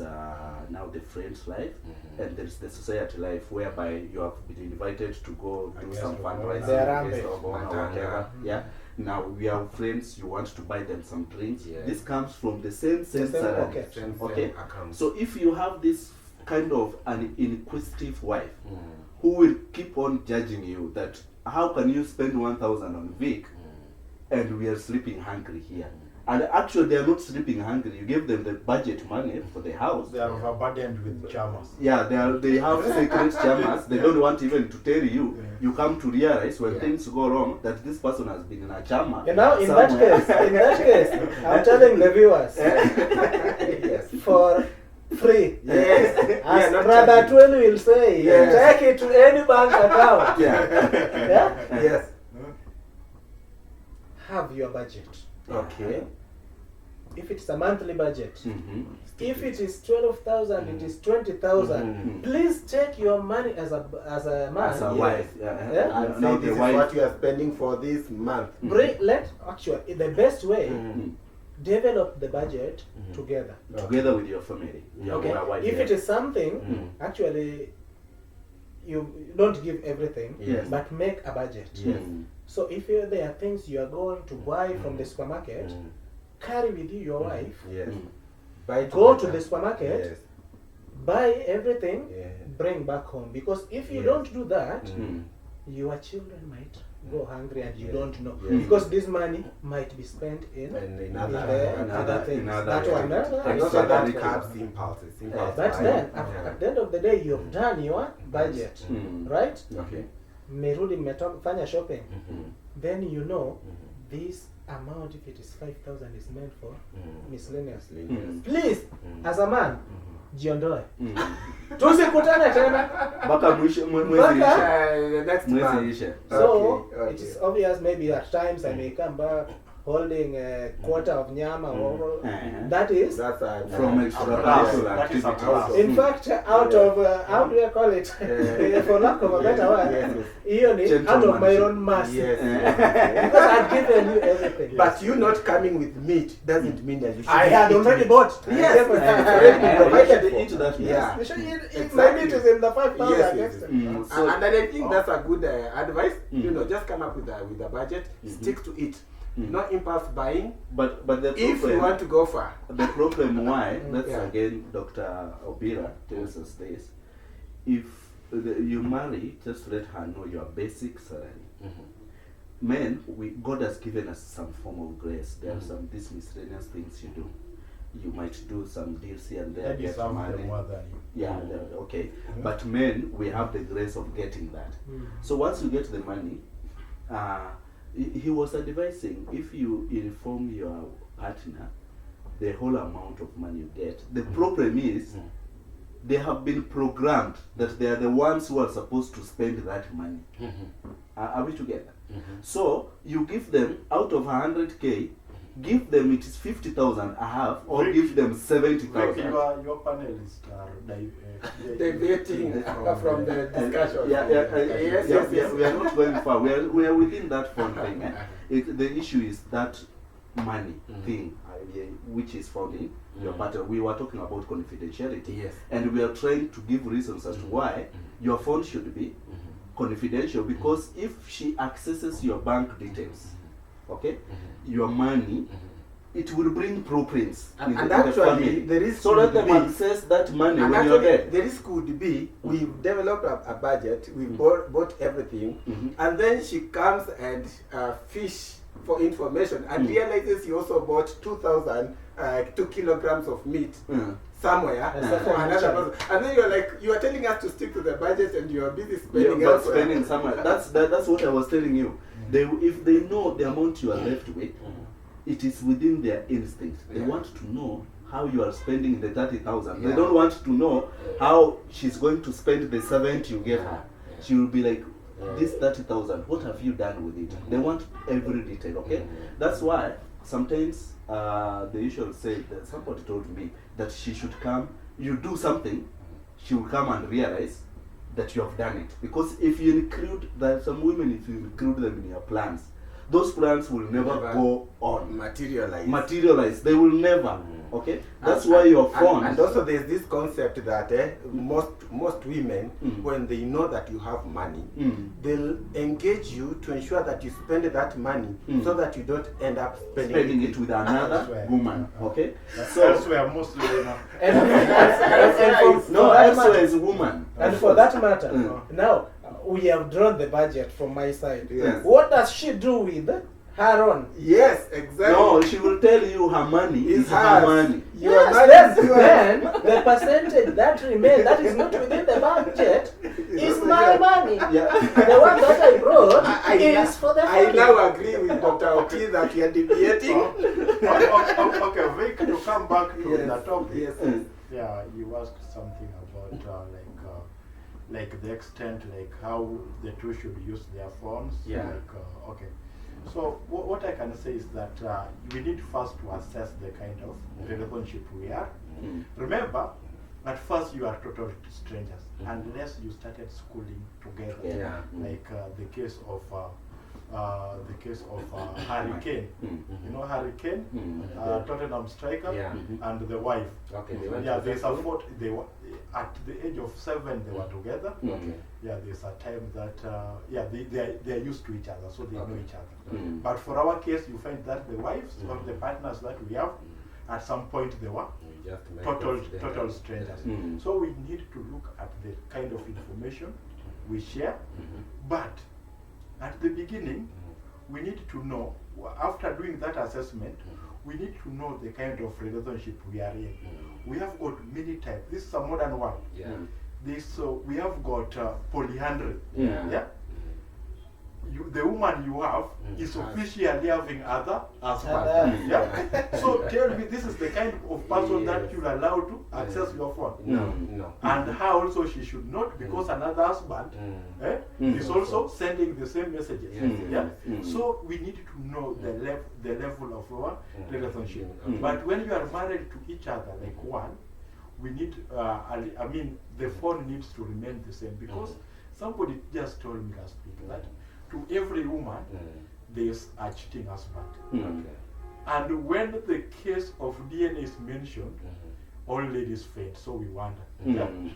now the friend's life, and there is the society life, whereby you have been invited to go do Yes, some the fundraising, Rambe. guest of honor, Matanga. whatever. Yeah. Now we have friends, you want to buy them some drinks. Yes. This comes from the same same salary. pocket. Okay. Account. So if you have this kind of an inquisitive wife who will keep on judging you that how can you spend 1,000 on Vic and we are sleeping hungry here? And actually they are not sleeping hungry. You give them the budget money for the house. They are overburdened with chamas. Yeah, they have secret chamas. They don't want even to tell you. Yeah. You come to realize when Yeah. things go wrong that this person has been in a chama. And now, in somewhere. that case, I'm telling the viewers Yes. for free. Yes. As Yeah, not Brother charging. Twin will say, Yes. take it to any bank account. Yeah. Yeah? Yes. Have your budget. Okay. If it's a monthly budget, Mhm. if it is 12,000, it is 20,000. Mhm. Please take your money as a man. As a Yes. wife. Yeah. Yeah. And Now say this the is wife. what you are spending for this month. Actually, the best way, Mhm. develop the budget together. Together with your family. Your Okay. wife. If it is something, Mhm. actually, you don't give everything, Yes. but make a budget. Yes. So if there are things you are going to buy from the supermarket, carry with you your wife, Yes. Mm. Buy go to together. the supermarket, Yes. buy everything, Yeah. bring back home. Because if you Yes. don't do that, Mm. your children might go hungry and you Yes. don't know. Yes. Because this money might be spent in And in in other, other things. in other That one, activities. and no, also that that curbs impulses. Impulse But buying. then, Yeah. at the end of the day, you've done your budget, Mm. right? Okay. Mmerudi mmefanya shopping, Mhm. then you know this amount, if it is 5,000, is meant for miscellaneous. Mm. Please, as a man, jiondoe. Mm. Tusikutane tena. Mpaka mwisho mwezi Mpaka- ishe. The next Mwezi month. ishe. So Okay, okay. it is obvious. Maybe at times I may come back holding a quarter of nyama, or that is. That's From extracurricular That is activities. allowed. In fact, out of how do I call it? For lack of a better word, Yes, hiyo ni out of my own mass. Yes. Because I've given you everything. But you not coming with meat doesn't mean that you should. I had already bought. Yes. Yes. Provided They for. eat that meat. Yeah. You should eat- Exactly. My meat is in the 5,000 Yes, yes, extra. Mm. So, And I think that's a good advice. You Mm. know, just come up with a budget, stick to it. Mm. No impulse buying. but the If you want problem, to go far. the problem why, that's Yeah. again Dr. Obira tells us this. If you marry, just let her know your basic salary. Men, God has given us some form of grace. There are some these miscellaneous things you do. You might do some deals here and there, That is get some money. more than you. Yeah, okay. But men, we have the grace of getting that. So once you get the money, he was advising, if you inform your partner the whole amount of money you get, the problem is they have been programmed that they are the ones who are supposed to spend that money. Are we together? So you give them out of 100K, give them it is 50,000 I have, or Rick, give them Rick, 70,000. your panelists are Deviating from the discussion. Yes. We are not going far. We are within that fund thing. The issue is that money thing, which is found in your partner. We were talking about confidentiality, Yes. and we are trying to give reasons as to why your phone should be confidential, because if she accesses your bank details, okay, your money, it will bring problems in And the actually, family. the risk So let would them be- access that money And when you're actually, dead. the risk would be we've developed a budget, we bought everything, and then she comes and fish for information and realizes you also bought 2 kilograms of meat somewhere for another person. And then you're like, you are telling us to stick to the budget and you are busy spending But elsewhere. spending somewhere. That's what I was telling you. If they know the amount you are left with, it is within their instinct. They want to know how you are spending the 30,000. They don't want to know how she's going to spend the 70 you gave her. She will be like, this 30,000, what have you done with it? They want every detail, okay? That's why sometimes the usual say that somebody told me that she should come, you do something, she will come and realize that you have done it. Because if you include that, some women, if you include them in your plans, those plans will never go on. Materialize. They will never. Okay? That's why your phone. And also there's this concept that most women, when they know that you have money, they'll engage you to ensure that you spend that money so that you don't end up spending it with another Elsewhere. woman. Okay? So elsewhere, mostly, elsewhere is woman. And for that matter, now we have drawn the budget from my side. Yes. What does she do with her own? Yes, exactly. No, she will tell you her money is her money. Your Yes, money is then the percentage that remains, that is not within the budget, is my money. Yeah. The one that I brought is for the I family. now agree with Dr. Oti that you are deviating. Okay, Vic, to come back to the topic. Yes. Yeah, you asked something about like the extent, like how the two should use their phones. Yeah. Okay. So what I can say is that we need first to assess the kind of relationship we are. Remember, at first you are total strangers unless you started schooling together. Yeah. Like the case of Hurricane. You know Hurricane, Tottenham striker, and the wife. Okay. There's a photo. They were at the age of 7. They were together. Okay. Yeah, there's a time that they are used to each other, so they know each other. Mm. But for our case, you find that the wives or the partners that we have, at some point they were total strangers. So we need to look at the kind of information we share, but at the beginning, we need to know, after doing that assessment, we need to know the kind of relationship we are in. We have got many types. This is a modern world. Yeah. We have got polyandry. Yeah. The woman you have is officially having other husbands. Other. Yeah. So tell me, this is the kind of person that you'll allow to access your phone. No. And her also she should not, because another husband is also sending the same messages. So we need to know the level of our relationship. But when you are married to each other like one, we need the phone needs to remain the same, because somebody just told me last week that to every woman there's a cheating husband. Okay. And when the case of DNA is mentioned, all ladies faint, so we wonder.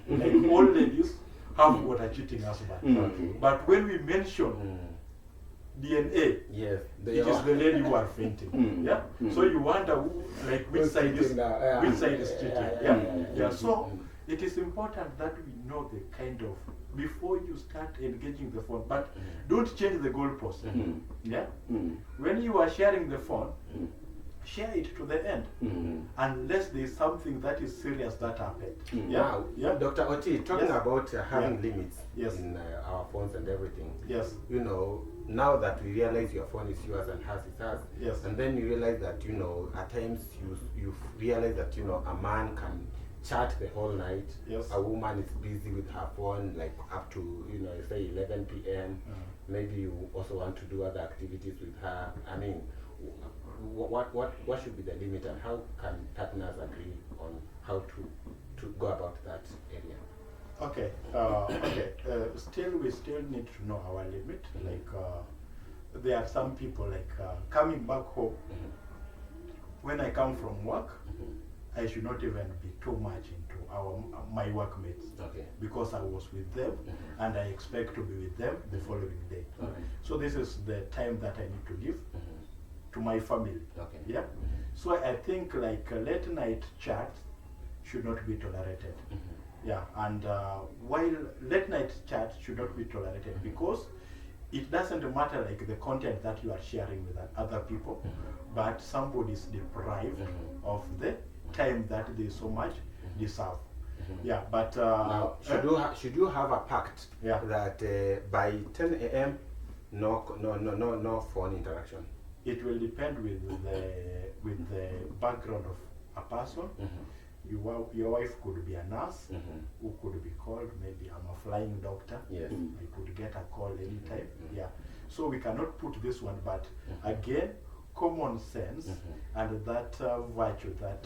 Like all ladies have got a cheating husband. But when we mention DNA, Yes. it is the lady who are fainting. So you wonder which side is cheating. So it is important that we know the kind of, before you start engaging the phone, but don't change the goalpost. When you are sharing the phone, share it to the end, unless there is something that is serious that happened. Now, Dr. Oti, talking about having limits Yes. in our phones and everything. Yes. You know, now that we realize your phone is yours and hers is hers, Yes. and then you realize that, you know, at times you realize that, you know, a man can chat the whole night. Yes. A woman is busy with her phone like up to, you know, say 11 p.m. Maybe you also want to do other activities with her. I mean, what should be the limit, and how can partners agree on how to go about that area? Okay. We still need to know our limit. Like there are some people like coming back home. When I come from work, I should not even be too much into my workmates. Okay. Because I was with them and I expect to be with them the following day. Okay. So this is the time that I need to give to my family. Okay. Yeah. So I think like late night chat should not be tolerated. Yeah, and while late night chat should not be tolerated because it doesn't matter like the content that you are sharing with other people, but somebody is deprived of the time that they so much deserve. Yeah, but now should you have a pact that by 10 a.m. no phone interaction? It will depend with the background of a person. Your wife could be a nurse who could be called. Maybe I'm a flying doctor. Yes. I could get a call anytime. Yeah. So we cannot put this one, but again, common sense and that virtue that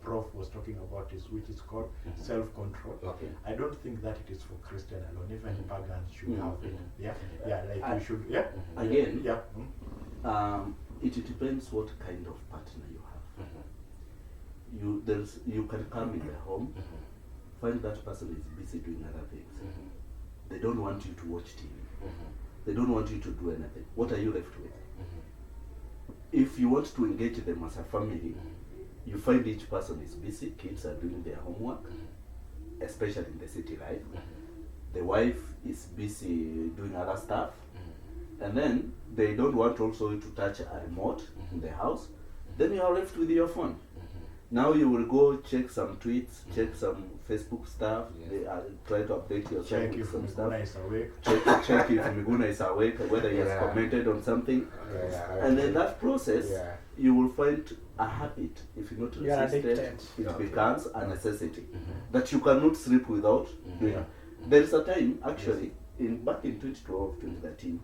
Prof was talking about which is called self-control. Okay. I don't think that it is for Christian alone. Even pagans should have it. Yeah. Yeah. Like we should. Yeah. Again. Yeah. It depends what kind of partner you have. You can come in the home, find that person is busy doing other things. They don't want you to watch TV. They don't want you to do anything. What are you left with? If you want to engage them as a family, you find each person is busy. Kids are doing their homework, especially in the city life. The wife is busy doing other stuff, and then they don't want also to touch a remote in the house. Then you are left with your phone. Now you will go check some tweets, check some Facebook stuff, try to update yourself Check with if some stuff. Miguna is awake. Check if Miguna is awake, whether he has commented on something. And in that process, you will find a habit. If you're not resisted, it becomes a necessity that you cannot sleep without doing. There is a time, actually, back in 2012, 2013,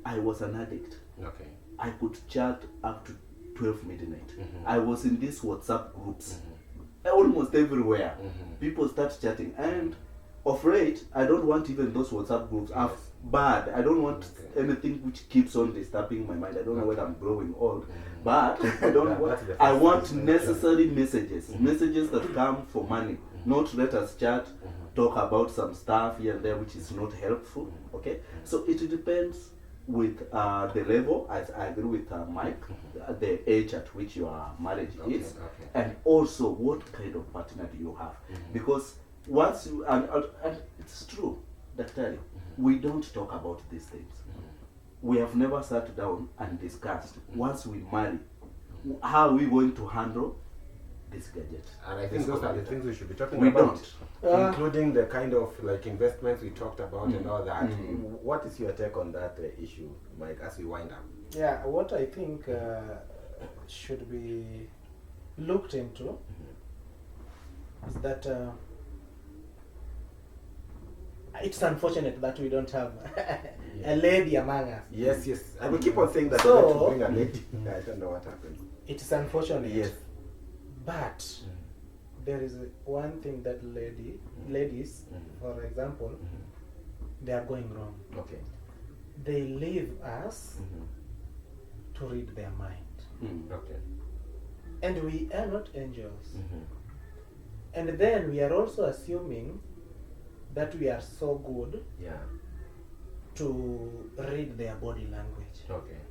I was an addict. Okay. I could chat up to 12 midnight. I was in these WhatsApp groups almost everywhere. People start chatting, and of late, I don't want even those WhatsApp groups. Bad. I don't want anything which keeps on disturbing my mind. I don't know whether I'm growing old, but I want necessary messages that come for money, not let us chat, talk about some stuff here and there which is not helpful. Okay, so it depends with the level. I agree with Mike, the age at which your marriage is, and also what kind of partner do you have, because once you, and it's true, Dr. We don't talk about these things. We have never sat down and discussed, once we marry, how are we going to handle this gadget. And I think those are the things we should be talking We about. don't. Including the kind of like investments we talked about and all that. What is your take on that issue, Mike, as we wind up? Yeah, what I think should be looked into is that it's unfortunate that we don't have a lady among us. Yes, yes. I will keep on saying that So- we need to bring a lady. I don't know what happens. It is unfortunate. Yes. But there is one thing that ladies, for example, they are going wrong. Okay. They leave us to read their mind. Okay. And we are not angels. And then we are also assuming that we are so good Yeah. to read their body language. Okay.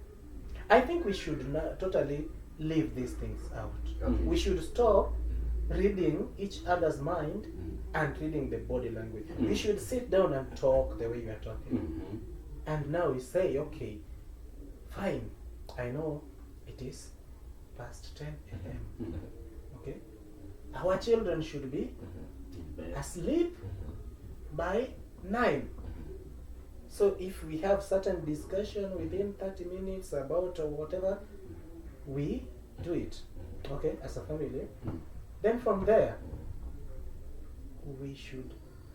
I think we should totally leave these things out. Okay. We should stop reading each other's mind and reading the body language. We should sit down and talk the way we are talking. And now we say, okay, fine, I know it is past 10 a.m. Okay? Our children should be asleep by 9. So if we have certain discussion within 30 minutes about whatever, we do it, okay, as a family. Then from there, we should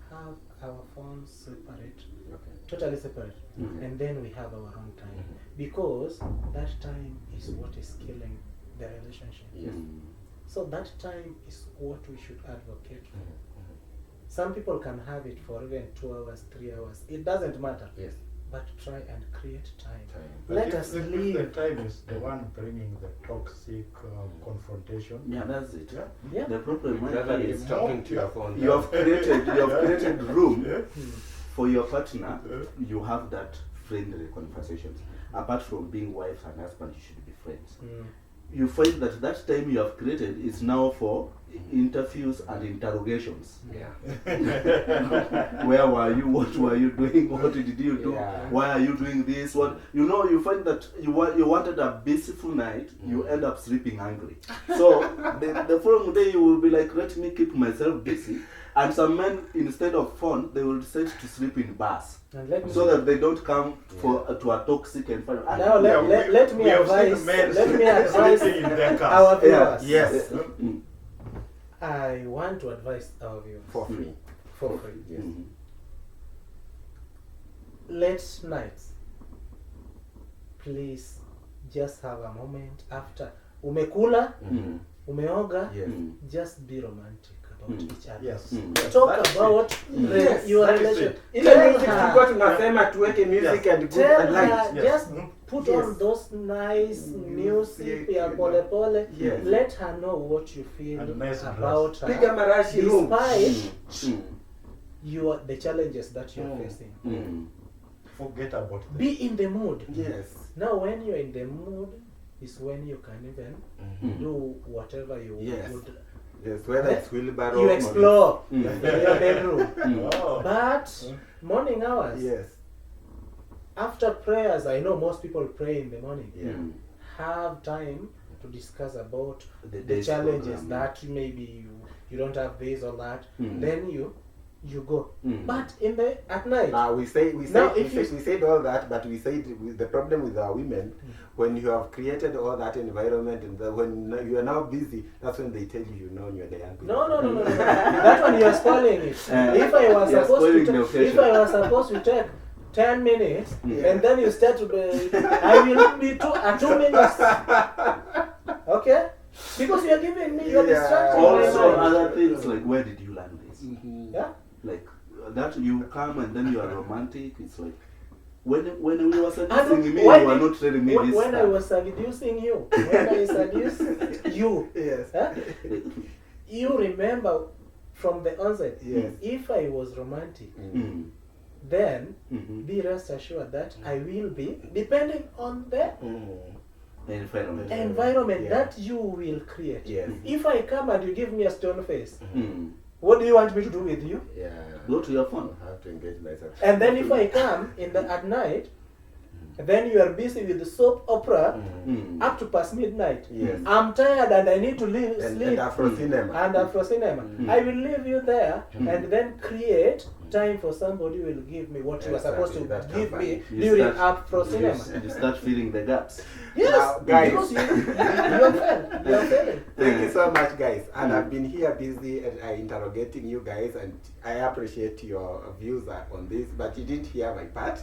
have our phones separate, Okay. totally separate, Mhm. and then we have our own time, because that time is what is killing the relationship. Yes. So that time is what we should advocate for. Some people can have it for even 2 hours, 3 hours. It doesn't matter. Yes. But try and create time. Time. But Let if us the live. time is the one bringing the toxic confrontation. Yeah, that's it. Yeah. Yeah. The problem Rather is it's talking to your phone. you have created room Hmm. for your partner. You have that friendly conversations. Apart from being wife and husband, you should be friends. Hmm. You find that that time you have created is now for interviews and interrogations. Yeah. Where were you? What were you doing? What did you do? Yeah. Why are you doing this? What you find that you wanted a peaceful night, you end up sleeping angry. So the following day you will be like, let me keep myself busy. And some men, instead of phone, they will decide to sleep in bars, And let me so that they don't come to a toxic environment. now let me advise sleeping in their cars. our viewers. Yes. I want to advise our viewers For free. for free. Yes. Late nights, please just have a moment after umekula, umeoga, Yes. just be romantic about each other. Yes. Mm. Talk That is about Yes, your that is relationship. it. Ile Tell music tulikuwa tunasema tuweke music and good Tell and light. her, Yes. just Mm. put Yes. on those nice music Music, ya pole pole. Yes. Let her know what you feel And nice about her. Piga marashi room. Despite the challenges that you're facing. Forget about them. Be in the mood. Yes. Now when you're in the mood is when you can even do whatever you Yes. would. Yes. Whether it's wheelbarrow. You or- explore in your bedroom. Oh. But morning hours, Yes. after prayers, I know most people pray in the morning. Yeah. Have time to discuss about The the day's challenges program. that maybe you don't have this or that. Mm. Then you go. Mm. But at night, We said Now, if you- we said all that, but we said the problem with our women, when you have created all that environment and when you are now busy, that's when they tell you you're the young people. no. That one you are spoiling it. If I was You are spoiling the if occasion. I was supposed to take 10 minutes Yeah. and then you start to be, I will be 2 minutes. Okay? Because you are giving me, you are Yeah. distracting my Also, mind. other things like, where did you learn this? Yeah? Like that you come and then you are romantic. It's like when we were And seducing me, why you were did- not telling me this when I stuff. was seducing you, when I seduced you, Yes. huh? You remember from the onset, Yes. if I was romantic, Mm. then Mm-hmm. be rest assured that I will be, depending on the Environment. environment Yeah. that you will create. Yes. If I come and you give me a stone face, Mm. what do you want me to do with you? Yeah. Go to your phone. I have to engage myself. And then if I come at night, then you are busy with the soap opera Mm. up to past midnight. Yes. I'm tired and I need to And sleep. Afro cinema. And Afro cinema. I will leave you there and then create time for somebody who will give me what you are supposed to Exactly, that give me company. during Afro cinema. You start feeling the gaps. Yes, Now, guys. because you are failing. You are failing. Thank you so much, guys. And I've been here busy and interrogating you guys, and I appreciate your views on this, but you didn't hear my part.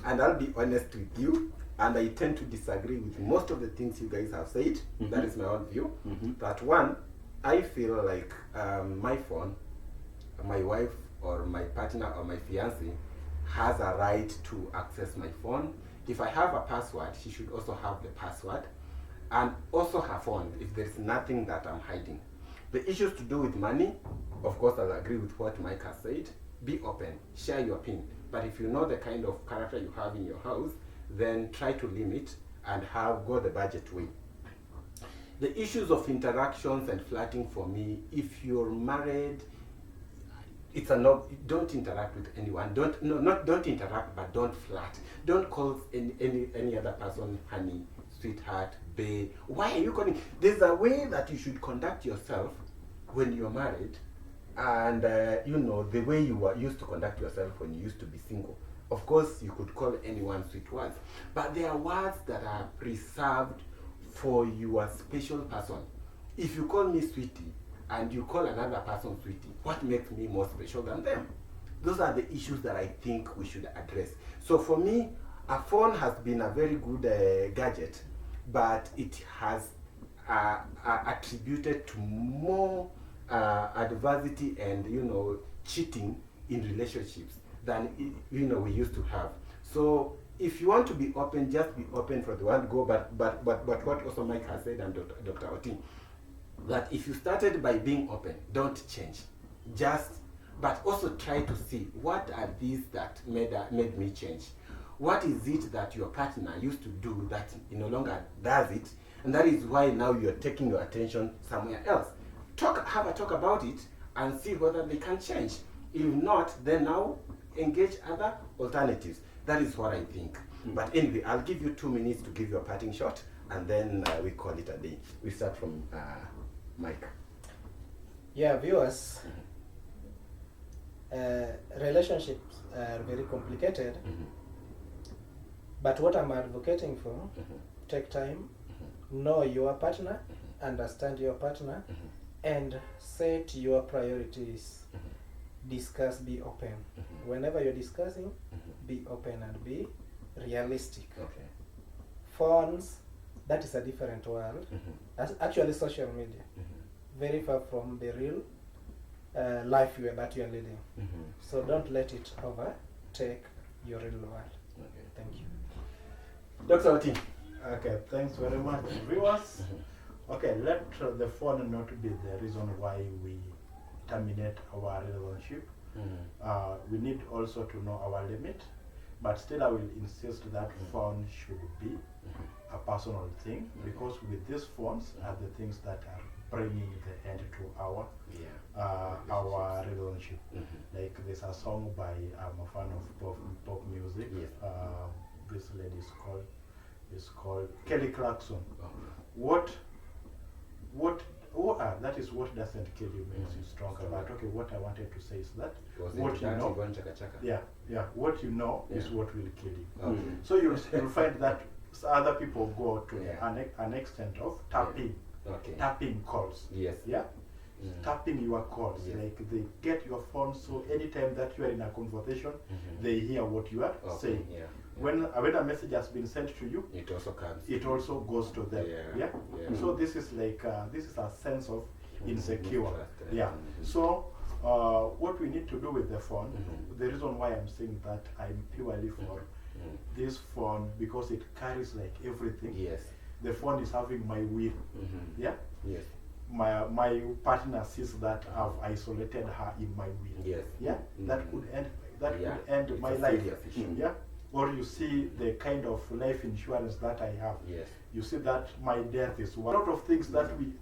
And I'll be honest with you, and I tend to disagree with most of the things you guys have said. That is my own view. That one, I feel like my phone, my wife or my partner or my fiancé has a right to access my phone. If I have a password, she should also have the password, and also her phone if there's nothing that I'm hiding. The issues to do with money, of course, I'll agree with what Mike has said. Be open, share your PIN. But if you know the kind of character you have in your house, then try to limit and go the budget way. The issues of interactions and flirting for me, if you're married, it's a no. Don't interact with anyone. Don't interact, but don't flirt. Don't call any other person honey, sweetheart, babe. Why are you calling? There's a way that you should conduct yourself when you're married, and the way you were used to conduct yourself when you used to be single. Of course, you could call anyone sweet words, but there are words that are preserved for your special person. If you call me sweetie and you call another person sweetie, what makes me more special than them? Those are the issues that I think we should address. So for me, a phone has been a very good gadget, but it has attributed to more adversity and cheating in relationships than we used to have. So if you want to be open, just be open for the word go. But what also Mike has said, and Dr. Oti, that if you started by being open, don't change. But also try to see what are these that made me change. What is it that your partner used to do that he no longer does it, and that is why now you're taking your attention somewhere else. Have a talk about it and see whether they can change. If not, then now engage other alternatives. That is what I think. But anyway, I'll give you 2 minutes to give your parting shot, and then we call it a day. We start from Mike. Yeah, viewers, relationships are very complicated, but what I'm advocating for, take time, know your partner, understand your partner, and set your priorities. Discuss, be open. Whenever you're discussing, be open and be realistic. Okay. Phones, that is a different world. Actually, social media, very far from the real life that you are leading. So don't let it overtake your real world. Okay. Thank you. Dr. Oti. Okay, thanks very much, viewers. Okay, let the phone not be the reason why we terminate our relationship. We need also to know our limit, but still I will insist that phone should be a personal thing, because with these phones are the things that are bringing the end to our relationship. Like there's a song by, I'm a fan of pop music. Yes. This lady is called Kelly Clarkson. That is what doesn't kill you makes you stronger. But okay, what I wanted to say is that what you know, what you know is what will kill you. So you'll find that other people go to an extent of tapping calls. Yes. Yeah. Tapping your calls, like they get your phone, so anytime that you are in a conversation, they hear what you are saying. Yeah. When a message has been sent to you, It also comes. it also goes to them. So this is like this is a sense of insecure. So what we need to do with the phone, the reason why I'm saying that I'm purely for this phone, because it carries like everything. Yes. The phone is having my will. Yeah. Yes. My partner sees that I've isolated her in my will. Yes. Yeah. That could end. That could end It's my a life. serious issue. Yeah. Or you see the kind of life insurance that I have. Yes. You see that my death is one. A lot of things that we,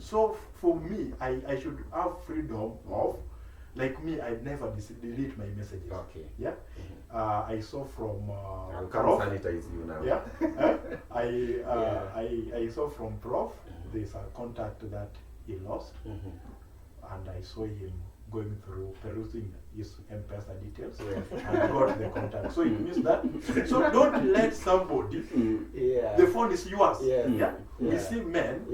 So for me, I should have freedom of, like me, I never delete my messages. Okay. Yeah. I saw from I'll come Prof. sanitize you now. Yeah. I saw from Prof. There's a contact that he lost, and I saw him going through perusing his M-Pesa details and got the contact. So it means that. So don't let somebody. The phone is yours. Yeah. We see men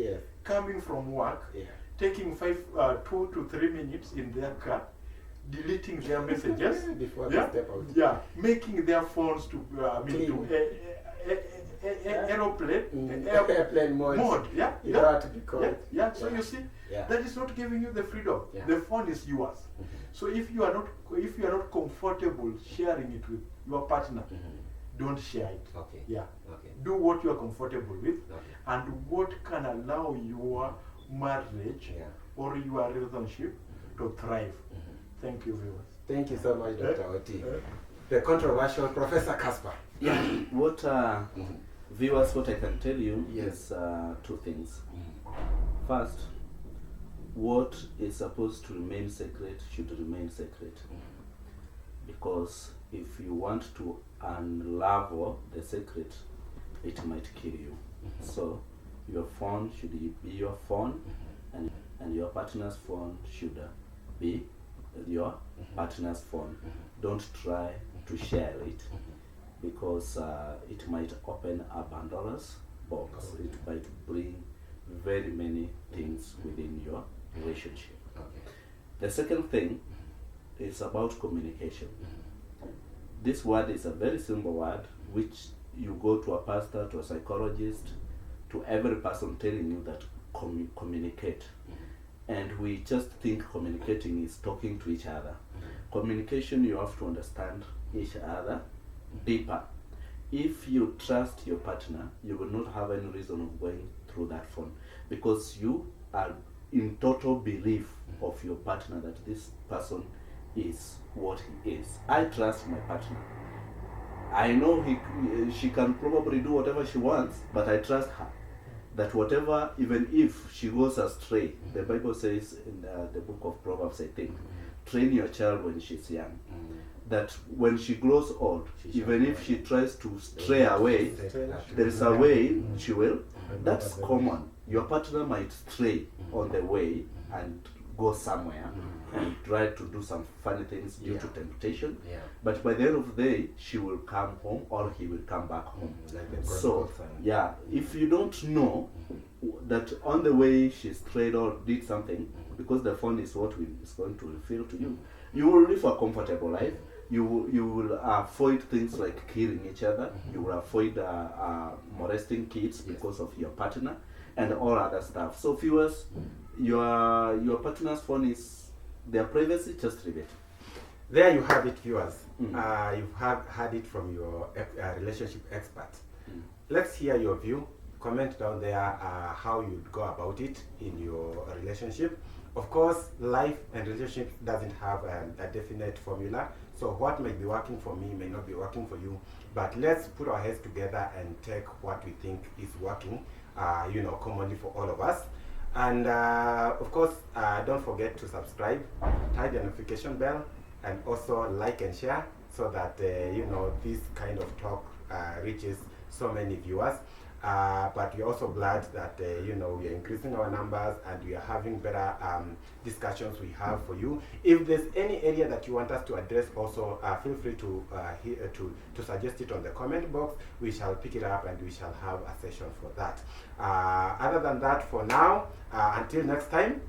coming from work, taking 2 to 3 minutes in their car, deleting their messages before they step out. Yeah, making their phones to airplane mode. Yeah. You don't have to be called. Yeah. So you see, that is not giving you the freedom. The phone is yours. So if you are not comfortable sharing it with your partner, don't share it. Okay. Yeah. Okay. Do what you are comfortable with, Okay. and what can allow your marriage or your relationship to thrive. Thank you, viewers. Thank you so much, Dr. Oti. The controversial Professor Casper. What viewers, what I can tell you is 2 things. First, what is supposed to remain secret should remain secret, because if you want to unravel the secret, it might kill you. So your phone should be your phone, and your partner's phone should be your partner's phone. Don't try to share it, because it might open a Pandora's box. It might bring very many things within your relationship. Okay. The second thing is about communication. This word is a very simple word, which you go to a pastor, to a psychologist, to every person telling you that communicate. And we just think communicating is talking to each other. Communication, you have to understand each other deeper. If you trust your partner, you will not have any reason of going through that phone, because you are in total belief of your partner that this person is what he is. I trust my partner. I know she can probably do whatever she wants, but I trust her. That whatever, even if she goes astray, the Bible says in the book of Proverbs, I think, train your child when she's young. That when she grows old, even if she tries to stray away, there is a way she will. That's common. Your partner might stray on the way and go somewhere and try to do some funny things due to temptation. But by the end of the day, she will come home or he will come back home. So, if you don't know that on the way she strayed or did something, because the phone is what is going to reveal to you, you will live a comfortable life. You will avoid things like killing each other. You will avoid molesting kids because of your partner and all other stuff. So viewers, your partner's phone is their privacy, just leave it. There you have it, viewers. You've heard it from your relationship expert. Let's hear your view. Comment down there how you'd go about it in your relationship. Of course, life and relationship doesn't have a definite formula. So what might be working for me may not be working for you. But let's put our heads together and take what we think is working, commonly for all of us. And of course, don't forget to subscribe, tap the notification bell, and also like and share so that this kind of talk reaches so many viewers. But we're also glad that we are increasing our numbers and we are having better discussions we have for you. If there's any area that you want us to address, also feel free to suggest it on the comment box. We shall pick it up and we shall have a session for that. Other than that, for now, until next time,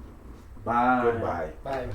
Bye. goodbye. Bye.